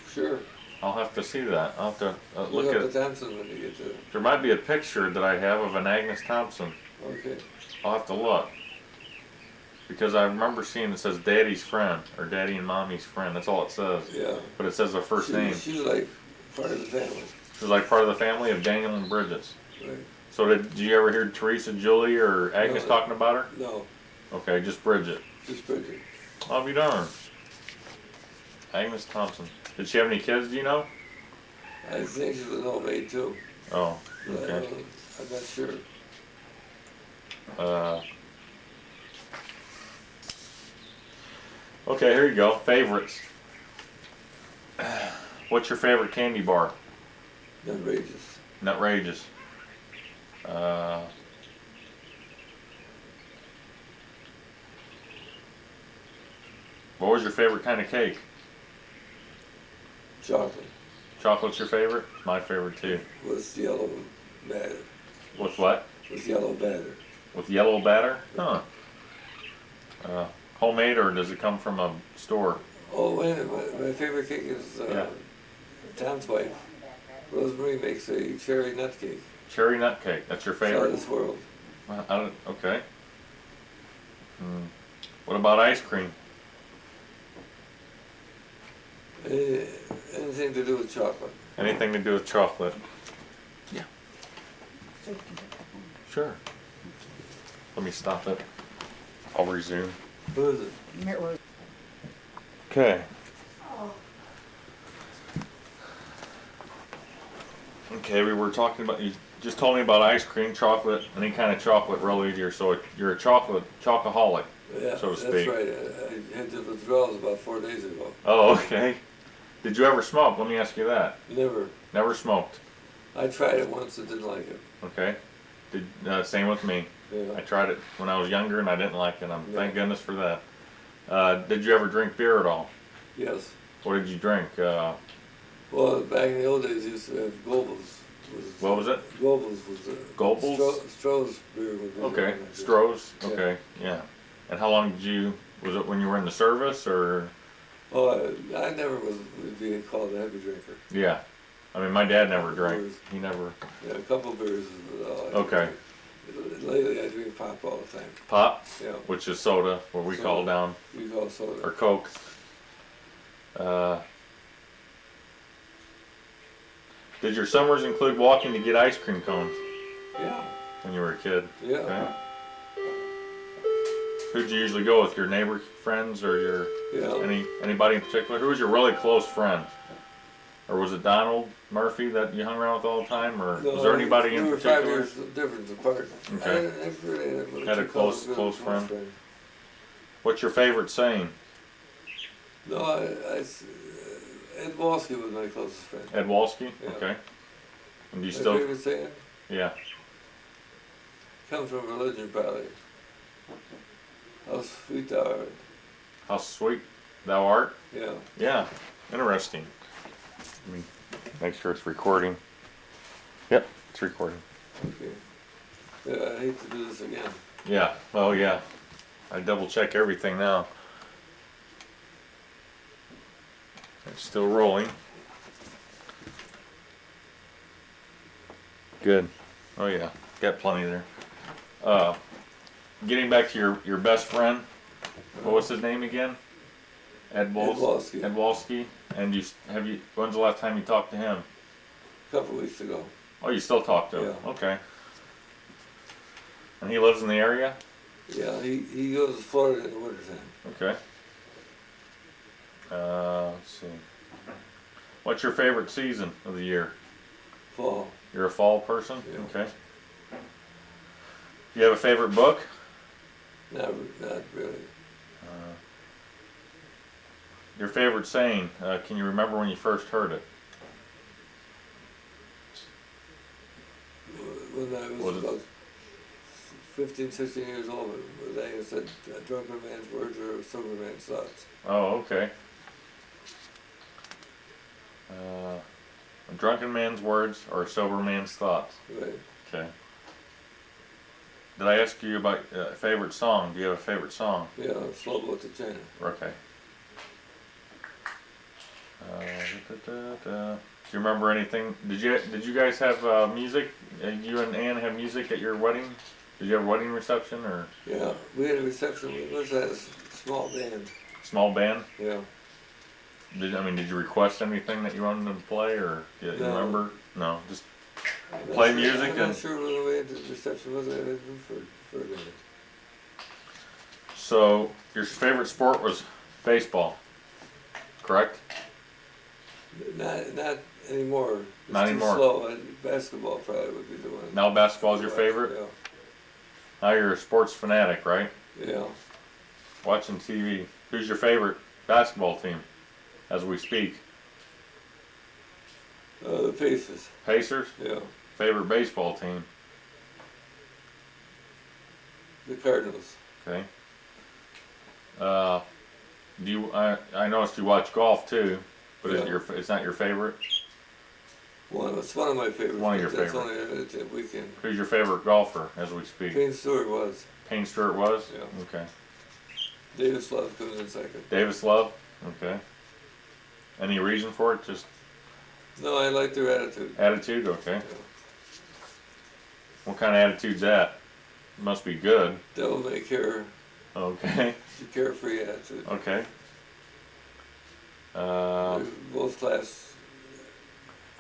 Speaker 2: Sure.
Speaker 1: I'll have to see that. I'll have to
Speaker 2: Look
Speaker 1: look
Speaker 2: up
Speaker 1: at.
Speaker 2: the Thompson when you get to.
Speaker 1: There might be a picture that I have of an Agnes Thompson.
Speaker 2: Okay.
Speaker 1: I'll have to look. Because I remember seeing it says Daddy's friend, or Daddy and Mommy's friend. That's all it says.
Speaker 2: Yeah.
Speaker 1: But it says their first name.
Speaker 2: She was like part of the family.
Speaker 1: She was like part of the family of Daniel and Bridget's.
Speaker 2: Right.
Speaker 1: So did you ever hear Teresa, Julie, or Agnes
Speaker 2: No.
Speaker 1: talking about her?
Speaker 2: No,
Speaker 1: Okay, just Bridget.
Speaker 2: just Bridget.
Speaker 1: I'll be darned. Agnes Thompson. Did she have any kids, do you know?
Speaker 2: I think she was an old maid too.
Speaker 1: Oh,
Speaker 2: But
Speaker 1: okay.
Speaker 2: I'm not sure.
Speaker 1: Okay, here you go. Favorites. What's your favorite candy bar?
Speaker 2: Outrageous.
Speaker 1: Nutrageous. What was your favorite kind of cake?
Speaker 2: Chocolate
Speaker 1: Chocolate's your favorite? My favorite too.
Speaker 2: with yellow batter.
Speaker 1: With what?
Speaker 2: With yellow batter.
Speaker 1: With yellow batter? Huh. Homemade, or does it come from a store?
Speaker 2: Oh, wait a minute. My favorite cake is
Speaker 1: Yeah.
Speaker 2: Tom's wife. Rosemary makes a cherry nut cake.
Speaker 1: Cherry nut cake. That's your
Speaker 2: It's out of
Speaker 1: favorite?
Speaker 2: this world.
Speaker 1: Okay. What about ice cream?
Speaker 2: Anything to do with chocolate.
Speaker 1: Anything to do with chocolate?
Speaker 3: So you can take that home.
Speaker 1: Sure. Let me stop it. I'll resume.
Speaker 2: Who is it?
Speaker 1: Okay.
Speaker 3: Oh,
Speaker 1: Okay, we were talking about, you just told me about ice cream, chocolate, any kind of chocolate really. You're a chocoholic.
Speaker 2: Yeah,
Speaker 1: So to
Speaker 2: that's
Speaker 1: speak.
Speaker 2: right. I had the withdrawals about 4 days ago.
Speaker 1: Oh, okay. Did you ever smoke? Let me ask you that.
Speaker 2: Never.
Speaker 1: Never smoked.
Speaker 2: I tried it once and didn't like it.
Speaker 1: Okay. Same with me. I
Speaker 2: Yeah.
Speaker 1: tried it when I was younger and I didn't like it.
Speaker 2: Yeah.
Speaker 1: Thank goodness for that. Did you ever drink beer at all?
Speaker 2: Yes.
Speaker 1: What did you drink?
Speaker 2: Well, back in the old days, you used to have Goebbels.
Speaker 1: What was it?
Speaker 2: Goebbels was the
Speaker 1: Goebbels?
Speaker 2: Stroh's beer.
Speaker 1: Okay, Stroh's.
Speaker 2: Yeah.
Speaker 1: Okay, yeah. And how long was it when you were in the service, or?
Speaker 2: Oh, I never was being called a heavy drinker.
Speaker 1: Yeah. I mean, my dad never drank.
Speaker 2: Beers.
Speaker 1: He never.
Speaker 2: Yeah, a couple of beers is all I
Speaker 1: Okay.
Speaker 2: drink. Lately, I drink pop all the time.
Speaker 1: Pop,
Speaker 2: Yeah,
Speaker 1: which is soda, what we call
Speaker 2: Soda.
Speaker 1: down,
Speaker 2: we call soda.
Speaker 1: or Coke. Did your summers include walking to get ice cream cones
Speaker 2: Yeah,
Speaker 1: when you were a kid?
Speaker 2: yeah.
Speaker 1: Okay. Who'd you usually go with? Your neighbor friends, or your
Speaker 2: Yeah.
Speaker 1: anybody in particular? Who was your really close friend? Or was it Donald Murphy that you hung around with all the time, or was there anybody in
Speaker 2: we were
Speaker 1: particular?
Speaker 2: 5 years difference apart.
Speaker 1: Okay.
Speaker 2: I never really
Speaker 1: Had a
Speaker 2: what you
Speaker 1: close-
Speaker 2: call
Speaker 1: close friend? What's your favorite saying?
Speaker 2: No, Ed Walski was my closest friend.
Speaker 1: Ed Walski?
Speaker 2: Yeah.
Speaker 1: Okay. And do you
Speaker 2: My
Speaker 1: still?
Speaker 2: favorite saying
Speaker 1: Yeah.
Speaker 2: comes from religion, probably. How sweet thou art.
Speaker 1: How sweet thou art.
Speaker 2: Yeah.
Speaker 1: Yeah. Interesting. Let me make sure it's recording. Yep, it's recording.
Speaker 2: Okay. Yeah, I hate to do this again.
Speaker 1: Yeah. Oh yeah. I double check everything now. It's still rolling. Good. Oh yeah. Got plenty there. Getting back to your best friend. What was his name again? Ed
Speaker 2: Walski.
Speaker 1: Ed Walski. And when's the last time you talked to him?
Speaker 2: A couple weeks ago.
Speaker 1: Oh, you still talk to him?
Speaker 2: Yeah.
Speaker 1: Okay. And he lives in the area?
Speaker 2: Yeah, he goes to Florida in the wintertime.
Speaker 1: Okay. Let's see. What's your favorite season of the year?
Speaker 2: Fall.
Speaker 1: You're a fall person?
Speaker 2: Yeah.
Speaker 1: Okay. You have a favorite book?
Speaker 2: Not really.
Speaker 1: Your favorite saying, can you remember when you first heard it?
Speaker 2: When I was about 15, 16 years old, they said, "A drunken man's words are a sober man's thoughts."
Speaker 1: Oh, okay. A drunken man's words or a sober man's thoughts.
Speaker 2: Right.
Speaker 1: Okay. Did I ask you about a favorite song? Do you have a favorite song?
Speaker 2: Yeah, Slow Boat to China.
Speaker 1: Okay. Do you remember anything? Did you guys have music? You and Ann have music at your wedding? Did you have a wedding reception or
Speaker 2: Yeah, we had a reception. What was that? A small band.
Speaker 1: small band?
Speaker 2: Yeah.
Speaker 1: Did you request anything that you wanted them to play, or do you
Speaker 2: No.
Speaker 1: remember? No, just
Speaker 2: I'm
Speaker 1: play
Speaker 2: not sure-
Speaker 1: music
Speaker 2: I'm
Speaker 1: and-
Speaker 2: not sure whether we had the reception was. I had for a minute.
Speaker 1: So your favorite sport was baseball, correct?
Speaker 2: Not anymore. It's
Speaker 1: Not
Speaker 2: too
Speaker 1: anymore.
Speaker 2: slow. Basketball probably would be the one.
Speaker 1: Now basketball is your favorite?
Speaker 2: Yeah.
Speaker 1: Now you're a sports fanatic, right?
Speaker 2: Yeah.
Speaker 1: Watching TV. Who's your favorite basketball team as we speak?
Speaker 2: The Pacers.
Speaker 1: Pacers?
Speaker 2: Yeah.
Speaker 1: Favorite baseball team?
Speaker 2: The Cardinals.
Speaker 1: Okay. I noticed you watch golf too, but
Speaker 2: Yeah.
Speaker 1: it's not your favorite?
Speaker 2: It's one of my favorites.
Speaker 1: One of your
Speaker 2: but that's
Speaker 1: favorites.
Speaker 2: only a weekend.
Speaker 1: Who's your favorite golfer as we speak?
Speaker 2: Payne Stewart was.
Speaker 1: Payne Stewart was?
Speaker 2: Yeah.
Speaker 1: Okay.
Speaker 2: Davis Love comes in second.
Speaker 1: Davis Love? Okay. Any reason for it? Just
Speaker 2: No, I like their attitude.
Speaker 1: attitude? Okay.
Speaker 2: Yeah.
Speaker 1: What kind of attitude's that? Must be good.
Speaker 2: Devil may care.
Speaker 1: Okay.
Speaker 2: The carefree attitude.
Speaker 1: Okay.
Speaker 2: They're both class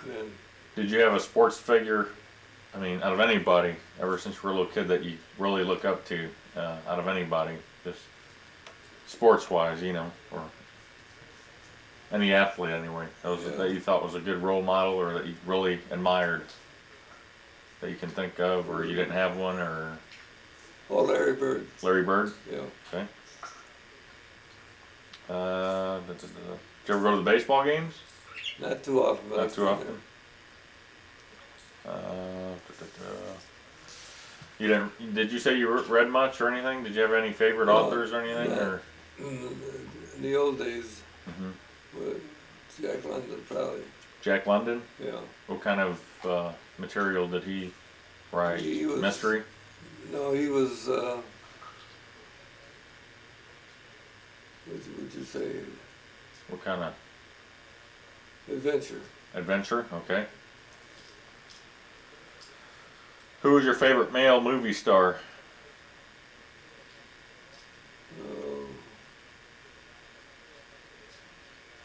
Speaker 2: men.
Speaker 1: Did you have a sports figure, out of anybody, ever since you were a little kid, that you really look up to, out of anybody, just sports-wise, or any athlete anyway, that you thought was a good role model or that you really admired, that you can think of, or you didn't have one, or
Speaker 2: Oh, Larry Bird.
Speaker 1: Larry Bird?
Speaker 2: Yeah.
Speaker 1: Okay. Did you ever go to the baseball games?
Speaker 2: Not too often. But
Speaker 1: Not
Speaker 2: I've
Speaker 1: too
Speaker 2: been
Speaker 1: often. You didn't? Did you say you read much or anything? Did you have any favorite
Speaker 2: No,
Speaker 1: authors or anything?
Speaker 2: no.
Speaker 1: Or
Speaker 2: there. In the old days,
Speaker 1: Mhm.
Speaker 2: with Jack London probably.
Speaker 1: Jack London?
Speaker 2: Yeah.
Speaker 1: What kind of material did he write?
Speaker 2: He was-
Speaker 1: Mystery?
Speaker 2: No, he was. What would you say?
Speaker 1: What kind of
Speaker 2: Adventure.
Speaker 1: adventure? Okay. Who was your favorite male movie star?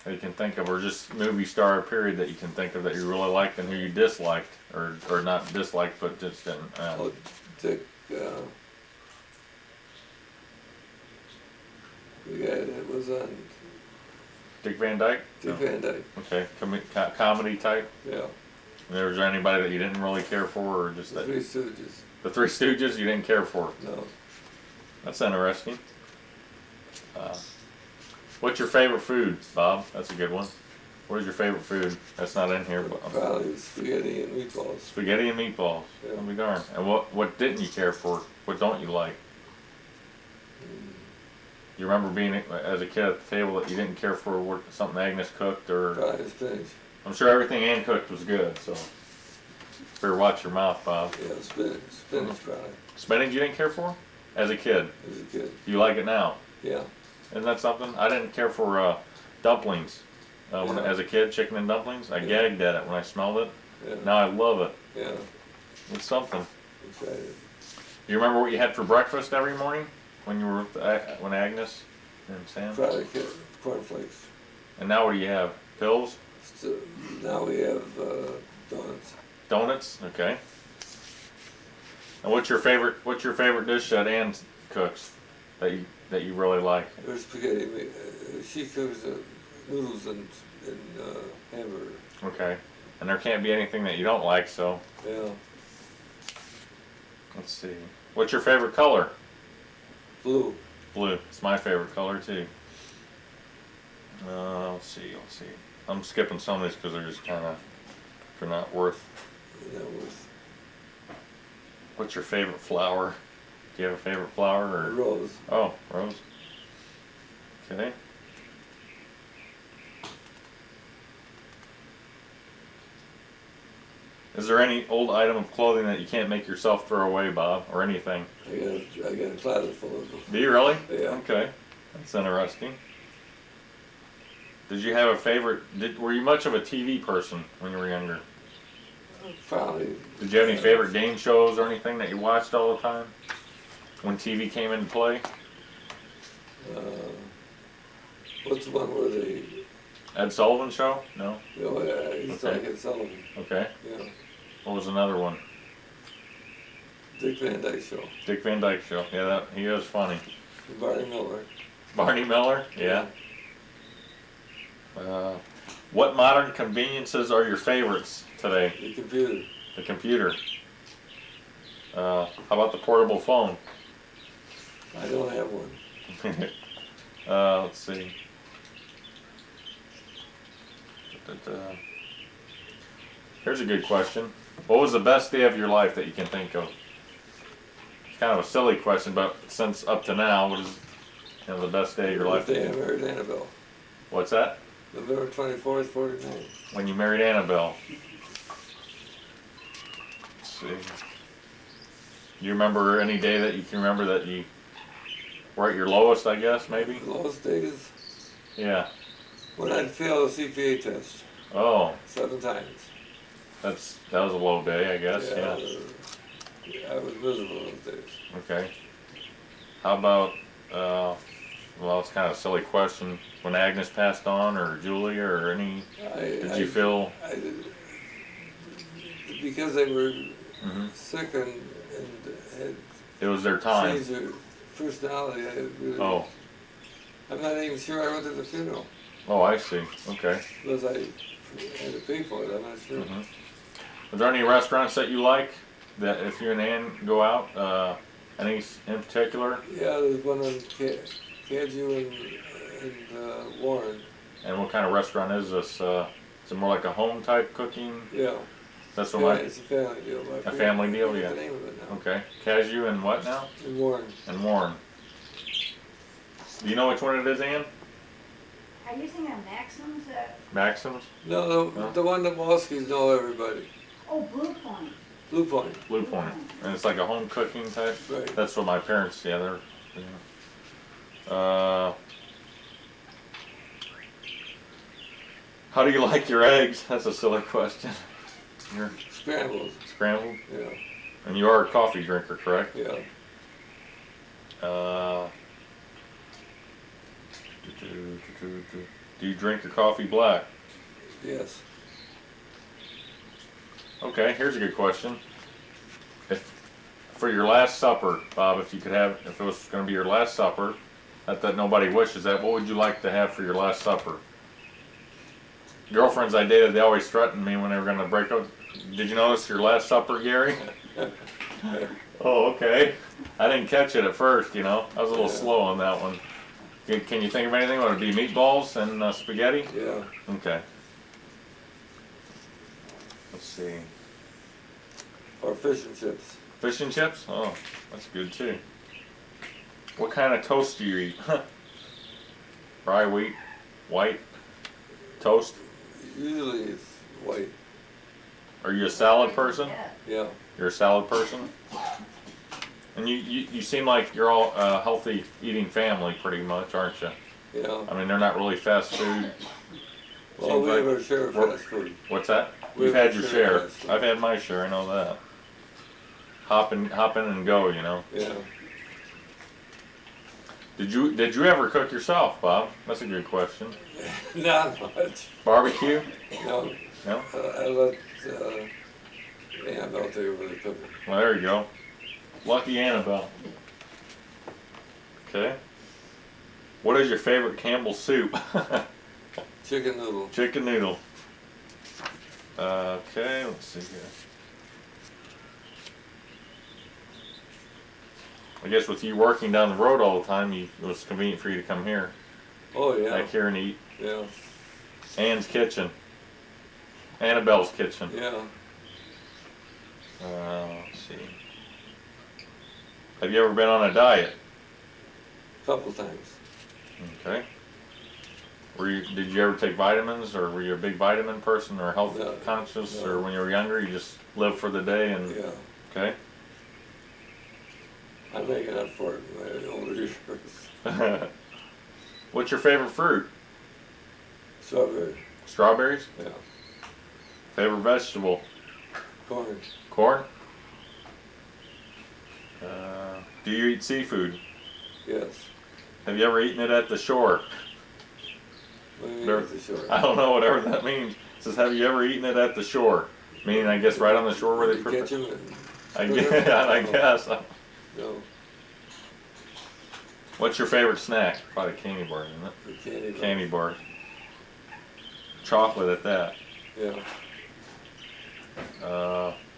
Speaker 1: That you can think of, or just movie star period that you can think of that you really liked and who you disliked, or not disliked, but just didn't.
Speaker 2: Oh, Dick. The guy that was on
Speaker 1: Dick Van Dyke?
Speaker 2: Dick Van Dyke.
Speaker 1: Okay, comedy type.
Speaker 2: Yeah.
Speaker 1: And there was anybody that you didn't really care for, or just
Speaker 2: The
Speaker 1: that
Speaker 2: Three Stooges.
Speaker 1: the Three Stooges you didn't care for?
Speaker 2: No.
Speaker 1: That's interesting. What's your favorite food, Bob? That's a good one. What is your favorite food? That's not in here, but
Speaker 2: Probably spaghetti and meatballs.
Speaker 1: spaghetti and meatballs.
Speaker 2: Yeah.
Speaker 1: I'll be darned. And what didn't you care for? What don't you like? You remember being as a kid at the table that you didn't care for something Agnes cooked, or
Speaker 2: Probably spinach.
Speaker 1: I'm sure everything Ann cooked was good. So better watch your mouth, Bob.
Speaker 2: Yeah, spinach probably,
Speaker 1: Spinach you didn't care for as a kid.
Speaker 2: as a kid.
Speaker 1: You like it now?
Speaker 2: Yeah.
Speaker 1: Isn't that something? I didn't care for dumplings
Speaker 2: Yeah.
Speaker 1: as a kid, chicken and dumplings. I
Speaker 2: Yeah.
Speaker 1: gagged at it when I smelled it.
Speaker 2: Yeah.
Speaker 1: Now I love it.
Speaker 2: Yeah.
Speaker 1: It's something.
Speaker 2: Excited.
Speaker 1: You remember what you had for breakfast every morning when you were with when Agnes and Sam?
Speaker 2: Probably cornflakes.
Speaker 1: And now what do you have? Pills?
Speaker 2: So now we have donuts.
Speaker 1: Donuts? Okay. And what's your favorite dish that Ann cooks that you really like?
Speaker 2: There's spaghetti. She cooks noodles and hamburger.
Speaker 1: Okay. And there can't be anything that you don't like, so
Speaker 2: Yeah.
Speaker 1: let's see. What's your favorite color?
Speaker 2: Blue.
Speaker 1: Blue. It's my favorite color too. Let's see. I'm skipping some of these because they're just kind of, they're not worth.
Speaker 2: And that was
Speaker 1: What's your favorite flower? Do you have a favorite flower or?
Speaker 2: rose.
Speaker 1: Oh, rose. Okay. Is there any old item of clothing that you can't make yourself throw away, Bob, or anything?
Speaker 2: I got a closet full of them.
Speaker 1: Do you really?
Speaker 2: Yeah.
Speaker 1: Okay, that's interesting. Did you have a favorite? Were you much of a TV person when you were younger?
Speaker 2: Probably.
Speaker 1: Did you have any favorite game shows or anything that you watched all the time when TV came into play?
Speaker 2: What's the one where they,
Speaker 1: Ed Sullivan Show? No.
Speaker 2: you know, it's
Speaker 1: Okay.
Speaker 2: like Ed Sullivan.
Speaker 1: Okay.
Speaker 2: Yeah.
Speaker 1: What was another one?
Speaker 2: Dick Van Dyke Show.
Speaker 1: Dick Van Dyke Show. Yeah, he was funny.
Speaker 2: Barney Miller.
Speaker 1: Barney Miller. Yeah. What modern conveniences are your favorites today?
Speaker 2: The computer.
Speaker 1: The computer. How about the portable phone?
Speaker 2: I don't have one.
Speaker 1: Let's see. Here's a good question. What was the best day of your life that you can think of? It's kind of a silly question, but since up to now, what is the best day of your life?
Speaker 2: The day I married Annabelle.
Speaker 1: What's that?
Speaker 2: November 24th, 49.
Speaker 1: When you married Annabelle. Let's see. Do you remember any day that you can remember that you were at your lowest, I guess, maybe?
Speaker 2: The lowest days
Speaker 1: Yeah.
Speaker 2: when I'd failed a CPA test
Speaker 1: Oh,
Speaker 2: 7 times.
Speaker 1: that was a low day, I guess, yeah.
Speaker 2: I was miserable those days.
Speaker 1: Okay. How about, well, it's kind of a silly question. When Agnes passed on, or Julia, or any, did you feel?
Speaker 2: Because they were
Speaker 1: Mhm.
Speaker 2: sick and had
Speaker 1: It was their time?
Speaker 2: changed their personality, I really,
Speaker 1: Oh,
Speaker 2: I'm not even sure I went to the funeral.
Speaker 1: oh, I see. Okay.
Speaker 2: Because I had to pay for it, I'm not sure.
Speaker 1: Mhm. Are there any restaurants that you like that if you and Ann go out, any in particular?
Speaker 2: Yeah, there's one on Caju and Warren.
Speaker 1: And what kind of restaurant is this? Is it more like a home type cooking?
Speaker 2: Yeah.
Speaker 1: That's what
Speaker 2: Yeah,
Speaker 1: my,
Speaker 2: it's a family deal. but I forget-
Speaker 1: family deal,
Speaker 2: I forget
Speaker 1: yeah.
Speaker 2: the name of it now.
Speaker 1: okay. Cashew and what now?
Speaker 2: In Warren.
Speaker 1: And Warren. Do you know which one it is, Ann?
Speaker 3: Are you thinking of Maxim's?
Speaker 1: Maxim's?
Speaker 2: No,
Speaker 1: No?
Speaker 2: the one that Walski's know everybody.
Speaker 3: Oh, Blue Point.
Speaker 2: Blue Point.
Speaker 1: Blue Point. And it's like a home cooking type?
Speaker 2: Right.
Speaker 1: That's what my parents, yeah, they're, how do you like your eggs? That's a silly question. You're
Speaker 2: Scrambled.
Speaker 1: scrambled?
Speaker 2: Yeah.
Speaker 1: And you are a coffee drinker, correct?
Speaker 2: Yeah.
Speaker 1: Do you drink your coffee black?
Speaker 2: Yes.
Speaker 1: Okay, here's a good question. If for your last supper, Bob, if it was going to be your last supper, that nobody wishes that, what would you like to have for your last supper? Girlfriends I dated, they always threatened me when they were going to break up. Did you notice your last supper, Gary? Oh, okay. I didn't catch it at first, I was a little slow on that one. Can you think of anything? Would it be meatballs and spaghetti?
Speaker 2: Yeah.
Speaker 1: Okay. Let's see.
Speaker 2: Or fish and chips.
Speaker 1: Fish and chips? Oh, that's good too. What kind of toast do you eat? Rye, wheat, white, toast?
Speaker 2: Usually it's white.
Speaker 1: Are you a salad person?
Speaker 2: Yeah.
Speaker 1: You're a salad person? And you seem like you're all a healthy eating family pretty much, aren't you?
Speaker 2: Yeah.
Speaker 1: I mean, they're not really fast food.
Speaker 2: Well,
Speaker 1: Seems
Speaker 2: we
Speaker 1: like
Speaker 2: have our share of
Speaker 1: we're-
Speaker 2: fast food.
Speaker 1: What's that?
Speaker 2: We
Speaker 1: You've
Speaker 2: have
Speaker 1: had
Speaker 2: our
Speaker 1: your
Speaker 2: share
Speaker 1: share.
Speaker 2: of fast food.
Speaker 1: I've had my share, I know that. Hop in and go, you know.
Speaker 2: Yeah.
Speaker 1: Did you ever cook yourself, Bob? That's a good question.
Speaker 2: Not much.
Speaker 1: Barbecue?
Speaker 2: No.
Speaker 1: No?
Speaker 2: I let Annabelle take over the cooking.
Speaker 1: Well, there you go. Lucky Annabelle. Okay. What is your favorite Campbell's soup?
Speaker 2: Chicken noodle.
Speaker 1: Chicken noodle. Okay, let's see here. I guess with you working down the road all the time, it was convenient for you to come here.
Speaker 2: Oh yeah.
Speaker 1: Back here and eat.
Speaker 2: Yeah.
Speaker 1: Ann's kitchen. Annabelle's kitchen.
Speaker 2: Yeah.
Speaker 1: Let's see. Have you ever been on a diet?
Speaker 2: Couple times.
Speaker 1: Okay. Did you ever take vitamins, or were you a big vitamin person, or health
Speaker 2: No,
Speaker 1: conscious,
Speaker 2: no.
Speaker 1: or when you were younger, you just lived for the day and?
Speaker 2: Yeah.
Speaker 1: Okay.
Speaker 2: I'm making up for it in my older years.
Speaker 1: What's your favorite fruit?
Speaker 2: Strawberry.
Speaker 1: Strawberries.
Speaker 2: Yeah.
Speaker 1: Favorite vegetable?
Speaker 2: Corn.
Speaker 1: Corn. Do you eat seafood?
Speaker 2: Yes.
Speaker 1: Have you ever eaten it at the shore?
Speaker 2: What do you mean
Speaker 1: There-
Speaker 2: at the shore?
Speaker 1: I don't know, whatever that means. It says, have you ever eaten it at the shore? Meaning, I guess, right on the shore where they
Speaker 2: You
Speaker 1: prepare.
Speaker 2: catch 'em and
Speaker 1: I
Speaker 2: put
Speaker 1: guess.
Speaker 2: 'em?
Speaker 1: I guess.
Speaker 2: No.
Speaker 1: What's your favorite snack? Probably candy bar, isn't it?
Speaker 2: The candy bar.
Speaker 1: Candy bar. Chocolate at that.
Speaker 2: Yeah.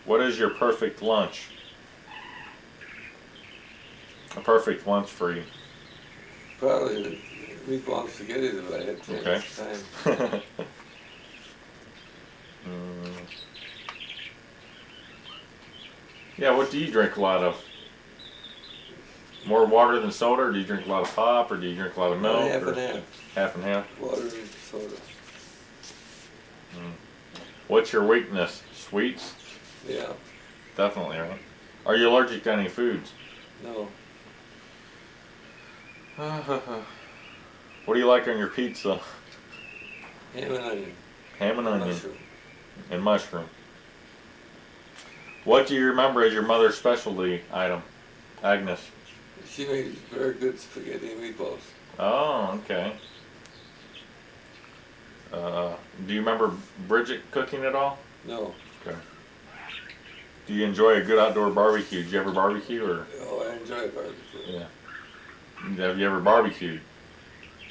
Speaker 1: What is your perfect lunch? A perfect lunch for you.
Speaker 2: Probably the meatball and spaghetti that I had to
Speaker 1: Okay.
Speaker 2: at the time.
Speaker 1: Yeah, what do you drink a lot of? More water than soda, or do you drink a lot of pop, or do you drink a lot of milk?
Speaker 2: Half
Speaker 1: or
Speaker 2: and half.
Speaker 1: Half and half.
Speaker 2: Water and soda.
Speaker 1: What's your weakness? Sweets?
Speaker 2: Yeah.
Speaker 1: Definitely, right? Are you allergic to any foods?
Speaker 2: No.
Speaker 1: What do you like on your pizza?
Speaker 2: Ham and onion.
Speaker 1: Ham and onion.
Speaker 2: Mushroom.
Speaker 1: And mushroom. What do you remember as your mother's specialty item? Agnes.
Speaker 2: She made very good spaghetti and meatballs.
Speaker 1: Oh, okay. Do you remember Bridget cooking at all?
Speaker 2: No.
Speaker 1: Okay. Do you enjoy a good outdoor barbecue? Did you ever barbecue, or?
Speaker 2: Oh, I enjoy barbecue.
Speaker 1: Yeah. Have you ever barbecued?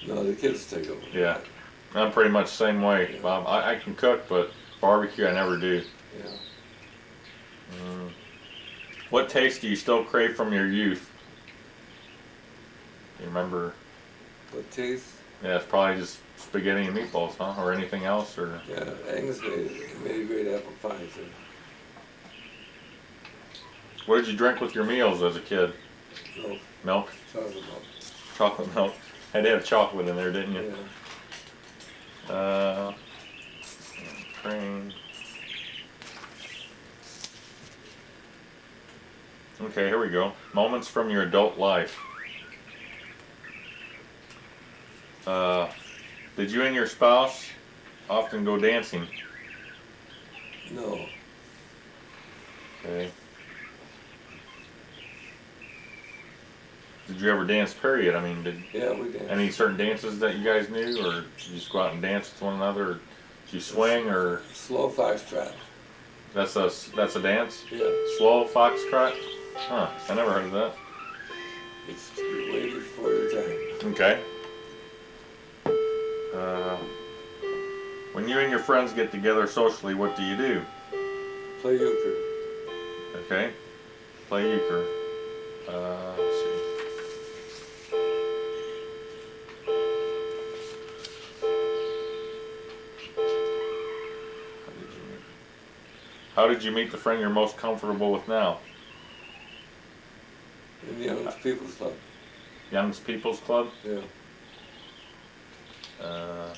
Speaker 2: No, the kids take over.
Speaker 1: Yeah. I'm pretty much the same way,
Speaker 2: Yeah.
Speaker 1: Bob. I can cook, but barbecue I never do.
Speaker 2: Yeah.
Speaker 1: What taste do you still crave from your youth? You remember?
Speaker 2: What taste?
Speaker 1: Yeah, it's probably just spaghetti and meatballs, huh? Or anything else, or?
Speaker 2: Yeah, Agnes made a great apple pie too.
Speaker 1: What did you drink with your meals as a kid?
Speaker 2: No,
Speaker 1: Milk?
Speaker 2: chocolate milk.
Speaker 1: Chocolate milk. Had to have chocolate in there, didn't you?
Speaker 2: Yeah.
Speaker 1: Cream. Okay, here we go. Moments from your adult life. Did you and your spouse often go dancing?
Speaker 2: No.
Speaker 1: Okay. Did you ever dance, period? I mean, did
Speaker 2: Yeah, we danced.
Speaker 1: any certain dances that you guys knew, or did you just go out and dance with one another, or did you swing, or
Speaker 2: Slow foxtrot.
Speaker 1: that's a dance?
Speaker 2: Yeah.
Speaker 1: Slow foxtrot? Huh, I never heard of that.
Speaker 2: It's way before your time.
Speaker 1: Okay. When you and your friends get together socially, what do you do?
Speaker 2: Play euchre.
Speaker 1: Okay. Play euchre. Let's see. How did you meet? How did you meet the friend you're most comfortable with now?
Speaker 2: In the Young People's Club.
Speaker 1: Young's People's Club?
Speaker 2: Yeah,
Speaker 1: At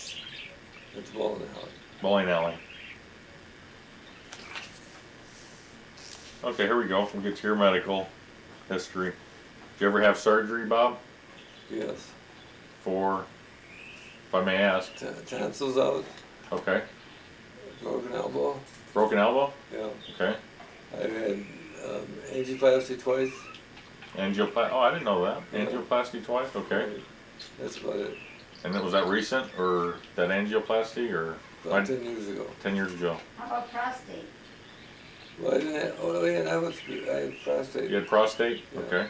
Speaker 2: the bowling alley.
Speaker 1: bowling alley. Okay, here we go. We'll get to your medical history. Did you ever have surgery, Bob?
Speaker 2: Yes.
Speaker 1: For, if I may ask.
Speaker 2: Tonsils out,
Speaker 1: Okay.
Speaker 2: broken elbow.
Speaker 1: Broken elbow?
Speaker 2: Yeah.
Speaker 1: Okay.
Speaker 2: I've had angioplasty twice.
Speaker 1: Angioplasty. Oh, I didn't know that.
Speaker 2: Yeah.
Speaker 1: Angioplasty twice. Okay.
Speaker 2: That's about it.
Speaker 1: And was that recent, or that angioplasty, or
Speaker 2: About 10 years ago.
Speaker 1: 10 years ago?
Speaker 3: How about prostate?
Speaker 2: Well, I didn't have, oh yeah, I had prostate.
Speaker 1: You had prostate?
Speaker 2: Yeah.
Speaker 1: Okay.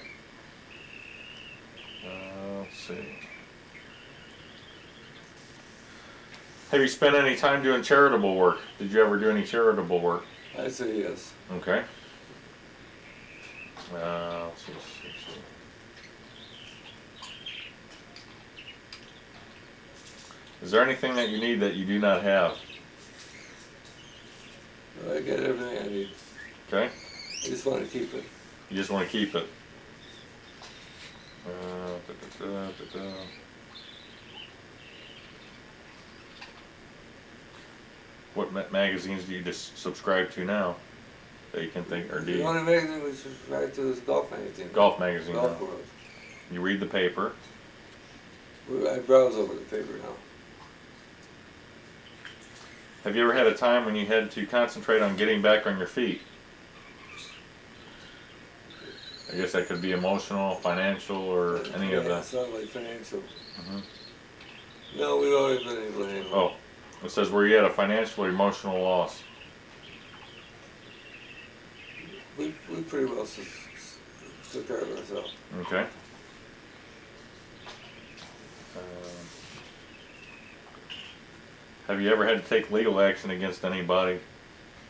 Speaker 1: Let's see. Have you spent any time doing charitable work? Did you ever do any charitable work?
Speaker 2: I'd say yes.
Speaker 1: Okay. Let's see. Is there anything that you need that you do not have?
Speaker 2: I get everything I need.
Speaker 1: Okay.
Speaker 2: I just want to keep it.
Speaker 1: You just want to keep it. Da. What magazines do you just subscribe to now that you can think, or do
Speaker 2: The
Speaker 1: you?
Speaker 2: only magazine we subscribe to is Golf Magazine.
Speaker 1: Golf magazine
Speaker 2: Golf
Speaker 1: now.
Speaker 2: World.
Speaker 1: You read the paper.
Speaker 2: I browse over the paper now.
Speaker 1: Have you ever had a time when you had to concentrate on getting back on your feet? I guess that could be emotional, financial, or any of
Speaker 2: Yeah,
Speaker 1: that.
Speaker 2: it's not like financial.
Speaker 1: Mhm.
Speaker 2: No, we've always been able to handle it.
Speaker 1: Oh, it says were you at a financial or emotional loss?
Speaker 2: We pretty well took care of ourselves.
Speaker 1: Okay. Have you ever had to take legal action against anybody?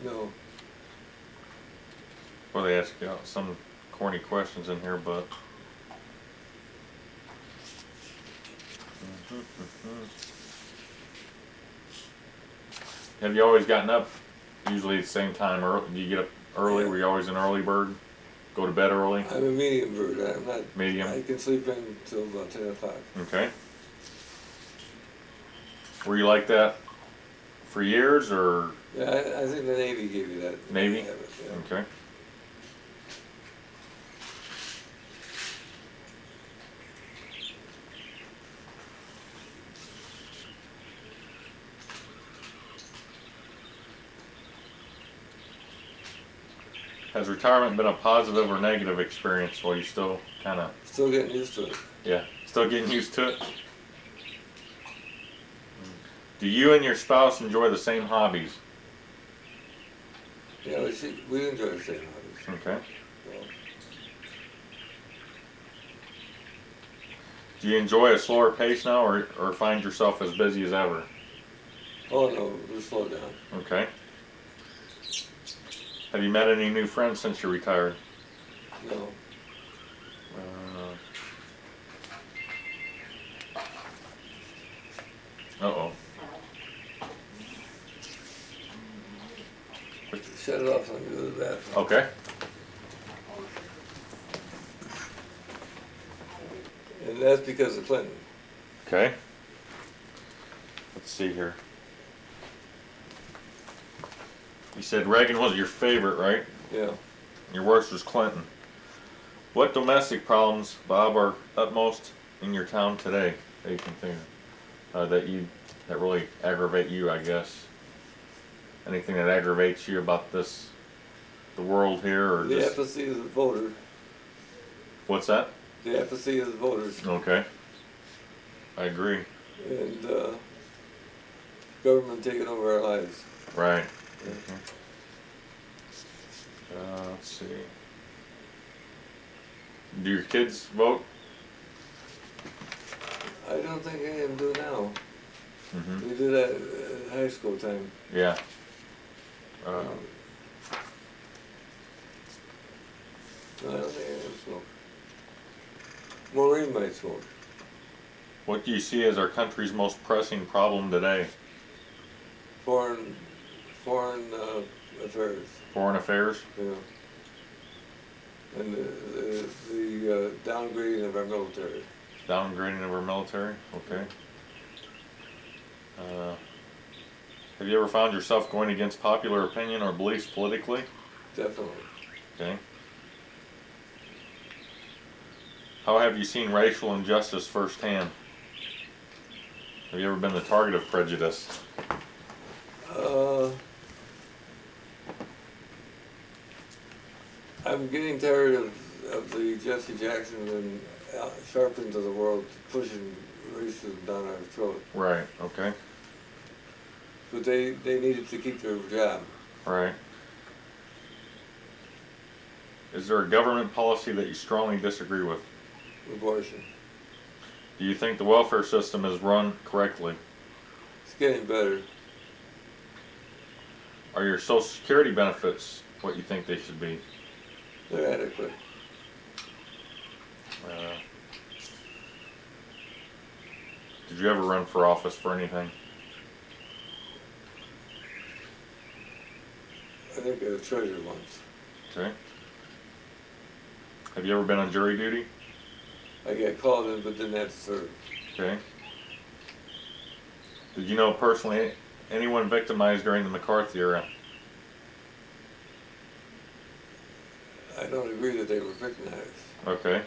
Speaker 2: No.
Speaker 1: Well, they ask you some corny questions in here, but. Have you always gotten up? Usually at the same time. Early? Do you get up early?
Speaker 2: Yeah.
Speaker 1: Were you always an early bird? Go to bed early?
Speaker 2: I'm a medium bird. I'm not.
Speaker 1: Medium.
Speaker 2: I can sleep in until about 10 o'clock.
Speaker 1: Okay. Were you like that for years, or?
Speaker 2: Yeah, I think the Navy gave you that.
Speaker 1: Navy?
Speaker 2: habit, yeah.
Speaker 1: Okay. Has retirement been a positive or negative experience? Well, you still kind of,
Speaker 2: Still getting used to it.
Speaker 1: yeah, still getting used to it? Do you and your spouse enjoy the same hobbies?
Speaker 2: Yeah, we enjoy the same hobbies.
Speaker 1: Okay.
Speaker 2: So,
Speaker 1: Do you enjoy a slower pace now, or find yourself as busy as ever?
Speaker 2: oh no, we'll slow down.
Speaker 1: Okay. Have you met any new friends since you retired?
Speaker 2: No.
Speaker 1: Uh-oh.
Speaker 2: Shut it off so I can go to the bathroom.
Speaker 1: Okay.
Speaker 2: And that's because of Clinton.
Speaker 1: Okay. Let's see here. You said Reagan was your favorite, right?
Speaker 2: Yeah.
Speaker 1: Your worst was Clinton. What domestic problems, Bob, are upmost in your town today that you can think of, that really aggravate you, I guess? Anything that aggravates you about the world here, or
Speaker 2: The
Speaker 1: just
Speaker 2: apathy of the voters.
Speaker 1: what's that?
Speaker 2: The apathy of the voters.
Speaker 1: Okay. I agree.
Speaker 2: And government taking over our lives.
Speaker 1: Right.
Speaker 2: Yeah.
Speaker 1: Let's see. Do your kids vote?
Speaker 2: I don't think any of them do now.
Speaker 1: Mm-hmm.
Speaker 2: We did that at high school time.
Speaker 1: Yeah.
Speaker 2: No, I don't think any of them smoke. Maureen might smoke.
Speaker 1: What do you see as our country's most pressing problem today?
Speaker 2: Foreign affairs.
Speaker 1: Foreign affairs.
Speaker 2: You know. And the downgrading of our military.
Speaker 1: Downgrading of our military. Okay. Have you ever found yourself going against popular opinion or beliefs politically?
Speaker 2: Definitely.
Speaker 1: Okay. How have you seen racial injustice firsthand? Have you ever been the target of prejudice?
Speaker 2: I'm getting tired of the Jesse Jacksons and Al Sharptons of the world pushing racism down our throat.
Speaker 1: Right, okay.
Speaker 2: But they needed to keep their job.
Speaker 1: Right. Is there a government policy that you strongly disagree with?
Speaker 2: Abortion.
Speaker 1: Do you think the welfare system is run correctly?
Speaker 2: It's getting better.
Speaker 1: Are your Social Security benefits what you think they should be?
Speaker 2: They're adequate.
Speaker 1: Did you ever run for office for anything?
Speaker 2: I think I was treasurer once.
Speaker 1: Okay. Have you ever been on jury duty?
Speaker 2: I got called in but didn't have to serve.
Speaker 1: Okay. Did you know personally anyone victimized during the McCarthy era?
Speaker 2: I don't agree that they were victimized.
Speaker 1: Okay.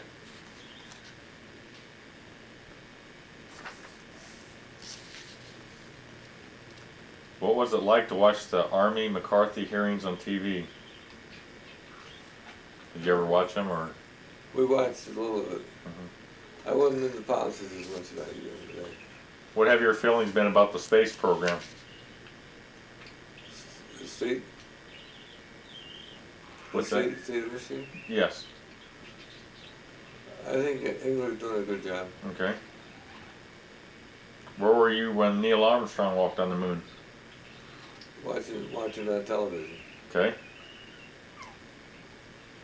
Speaker 1: What was it like to watch the Army McCarthy hearings on TV? Did you ever watch them, or?
Speaker 2: We watched a little of it. I wasn't into politics as much as I do today.
Speaker 1: What have your feelings been about the space program?
Speaker 2: The state?
Speaker 1: What's
Speaker 2: the
Speaker 1: that?
Speaker 2: state of Michigan?
Speaker 1: Yes.
Speaker 2: I think England's doing a good job.
Speaker 1: Okay. Where were you when Neil Armstrong walked on the moon?
Speaker 2: Watching on television.
Speaker 1: Okay.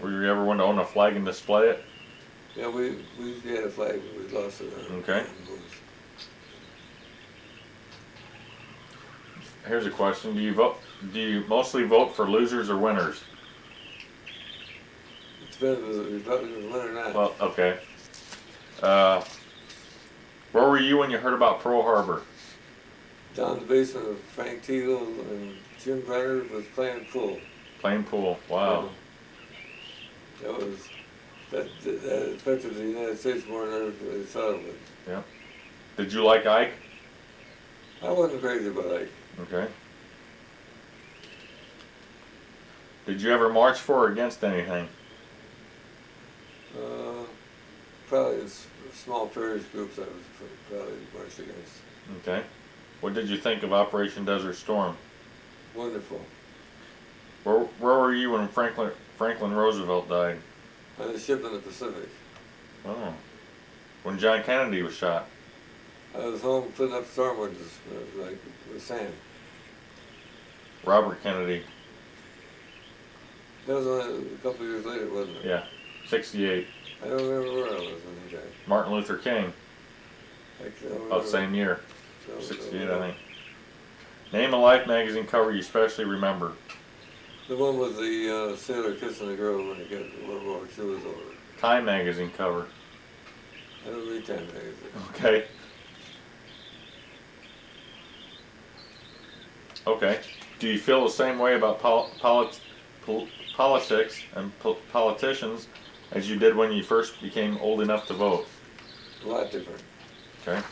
Speaker 1: Were you ever one to own a flag and display it?
Speaker 2: Yeah, we had a flag, but we lost it.
Speaker 1: Okay. Here's a question: Do you mostly vote for losers or winners?
Speaker 2: It depends if the Republicans win or not.
Speaker 1: Well, okay. Where were you when you heard about Pearl Harbor?
Speaker 2: Down in the basement of Frank Teagle and Jim Brenner was playing pool.
Speaker 1: Playing pool. Wow.
Speaker 2: That affected the United States more than everybody thought it would.
Speaker 1: Yeah. Did you like Ike?
Speaker 2: I wasn't crazy about Ike.
Speaker 1: Okay. Did you ever march for or against anything?
Speaker 2: Probably in small parish groups I was probably marched against.
Speaker 1: Okay. What did you think of Operation Desert Storm?
Speaker 2: Wonderful.
Speaker 1: Where were you when Franklin Roosevelt died?
Speaker 2: On a ship in the Pacific.
Speaker 1: Oh. When John Kennedy was shot?
Speaker 2: I was home putting up storm windows with Sam.
Speaker 1: Robert Kennedy.
Speaker 2: That was only a couple of years later, wasn't it?
Speaker 1: Yeah. 68.
Speaker 2: I don't remember where I was when he died.
Speaker 1: Martin Luther King. About the same year.
Speaker 2: So,
Speaker 1: 68, I think. Name a Life magazine cover you especially remember.
Speaker 2: The one with the sailor kissing the girl when World War II was over.
Speaker 1: Time magazine cover.
Speaker 2: I don't read Time magazine.
Speaker 1: Okay. Okay. Do you feel the same way about politics and politicians as you did when you first became old enough to vote?
Speaker 2: A lot different.
Speaker 1: Okay.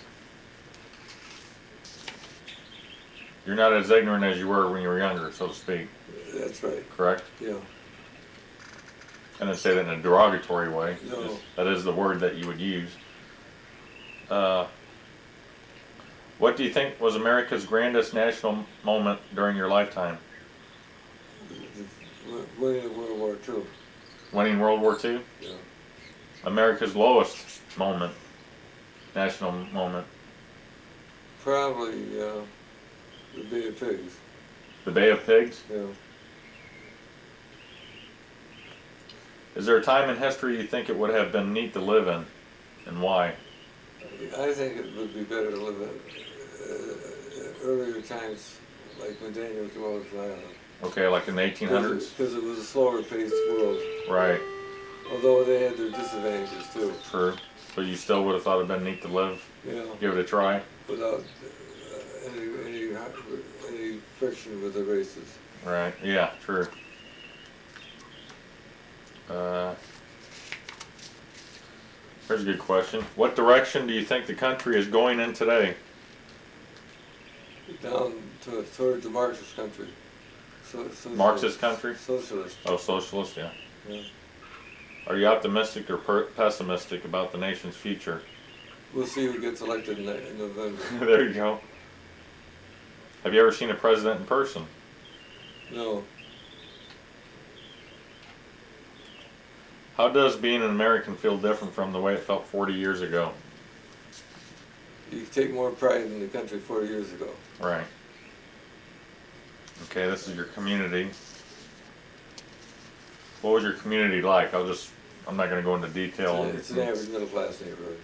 Speaker 1: You're not as ignorant as you were when you were younger, so to speak.
Speaker 2: That's right.
Speaker 1: Correct?
Speaker 2: Yeah.
Speaker 1: I didn't say that in a derogatory way.
Speaker 2: No.
Speaker 1: Just, that is the word that you would use. What do you think was America's grandest national moment during your lifetime?
Speaker 2: Winning World War II.
Speaker 1: Winning World War II?
Speaker 2: Yeah.
Speaker 1: America's lowest moment, national moment?
Speaker 2: Probably the Bay of Pigs.
Speaker 1: The Bay of Pigs?
Speaker 2: Yeah.
Speaker 1: Is there a time in history you think it would have been neat to live in, and why?
Speaker 2: I think it would be better to live in earlier times, like when Daniel came over from Ireland.
Speaker 1: Okay, like in the 1800s?
Speaker 2: Because it was a slower paced world.
Speaker 1: Right,
Speaker 2: Although they had their disadvantages too.
Speaker 1: true. But you still would have thought it'd been neat to live,
Speaker 2: Yeah.
Speaker 1: give it a try?
Speaker 2: Without any friction with the races.
Speaker 1: Right, yeah, true. Here's a good question. What direction do you think the country is going in today?
Speaker 2: Down toward the Marxist country.
Speaker 1: Marxist country?
Speaker 2: Socialist.
Speaker 1: Oh, socialist, yeah.
Speaker 2: Yeah.
Speaker 1: Are you optimistic or pessimistic about the nation's future?
Speaker 2: We'll see who gets elected in November.
Speaker 1: There you go. Have you ever seen a president in person?
Speaker 2: No.
Speaker 1: How does being an American feel different from the way it felt 40 years ago?
Speaker 2: You take more pride in the country 40 years ago.
Speaker 1: Right. Okay, this is your community. What was your community like? I'm not going to go into detail.
Speaker 2: It's an average middle class neighborhood.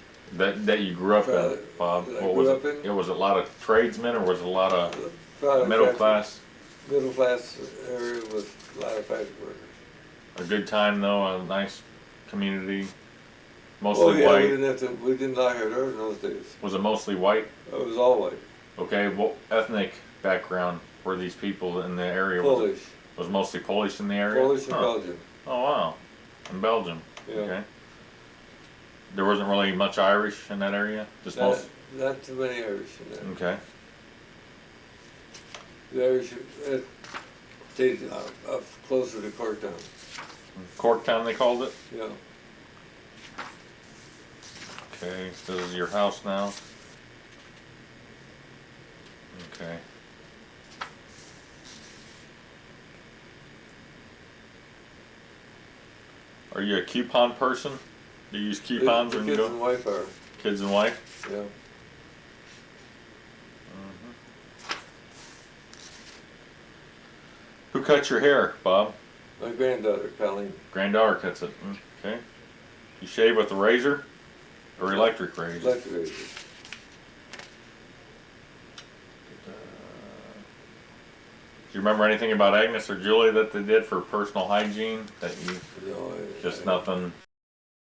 Speaker 1: That you grew up in, Bob.
Speaker 2: That I
Speaker 1: What
Speaker 2: grew
Speaker 1: was
Speaker 2: up
Speaker 1: it?
Speaker 2: in?
Speaker 1: Was it a lot of tradesmen or was it a lot of
Speaker 2: Product
Speaker 1: middle
Speaker 2: factory-
Speaker 1: class?
Speaker 2: Middle class area with a lot of factory workers.
Speaker 1: A good time though, a nice community.
Speaker 2: Oh
Speaker 1: Mostly
Speaker 2: yeah,
Speaker 1: white.
Speaker 2: we didn't lock our doors in those days.
Speaker 1: Was it mostly white?
Speaker 2: It was all white.
Speaker 1: Okay, what ethnic background were these people in the area? Was
Speaker 2: Polish.
Speaker 1: it mostly Polish in the area?
Speaker 2: Polish and
Speaker 1: Huh.
Speaker 2: Belgian.
Speaker 1: Oh wow, in Belgium.
Speaker 2: Yeah.
Speaker 1: Okay. There wasn't really much Irish in that area. Just most.
Speaker 2: Not too many Irish in there.
Speaker 1: Okay.
Speaker 2: The Irish stayed up closer to Corktown.
Speaker 1: Corktown, they called it.
Speaker 2: Yeah.
Speaker 1: Okay, this is your house now. Okay. Are you a coupon person? Do you use coupons
Speaker 2: The
Speaker 1: when you
Speaker 2: kids
Speaker 1: go?
Speaker 2: and wife are.
Speaker 1: Kids and wife?
Speaker 2: Yeah.
Speaker 1: Who cuts your hair, Bob?
Speaker 2: My granddaughter, Colleen.
Speaker 1: Granddaughter cuts it. Okay. You shave with a razor or electric razor?
Speaker 2: Electric razor.
Speaker 1: Do you remember anything about Agnes or Julie that they did for personal hygiene? That you
Speaker 2: No,
Speaker 1: just nothing?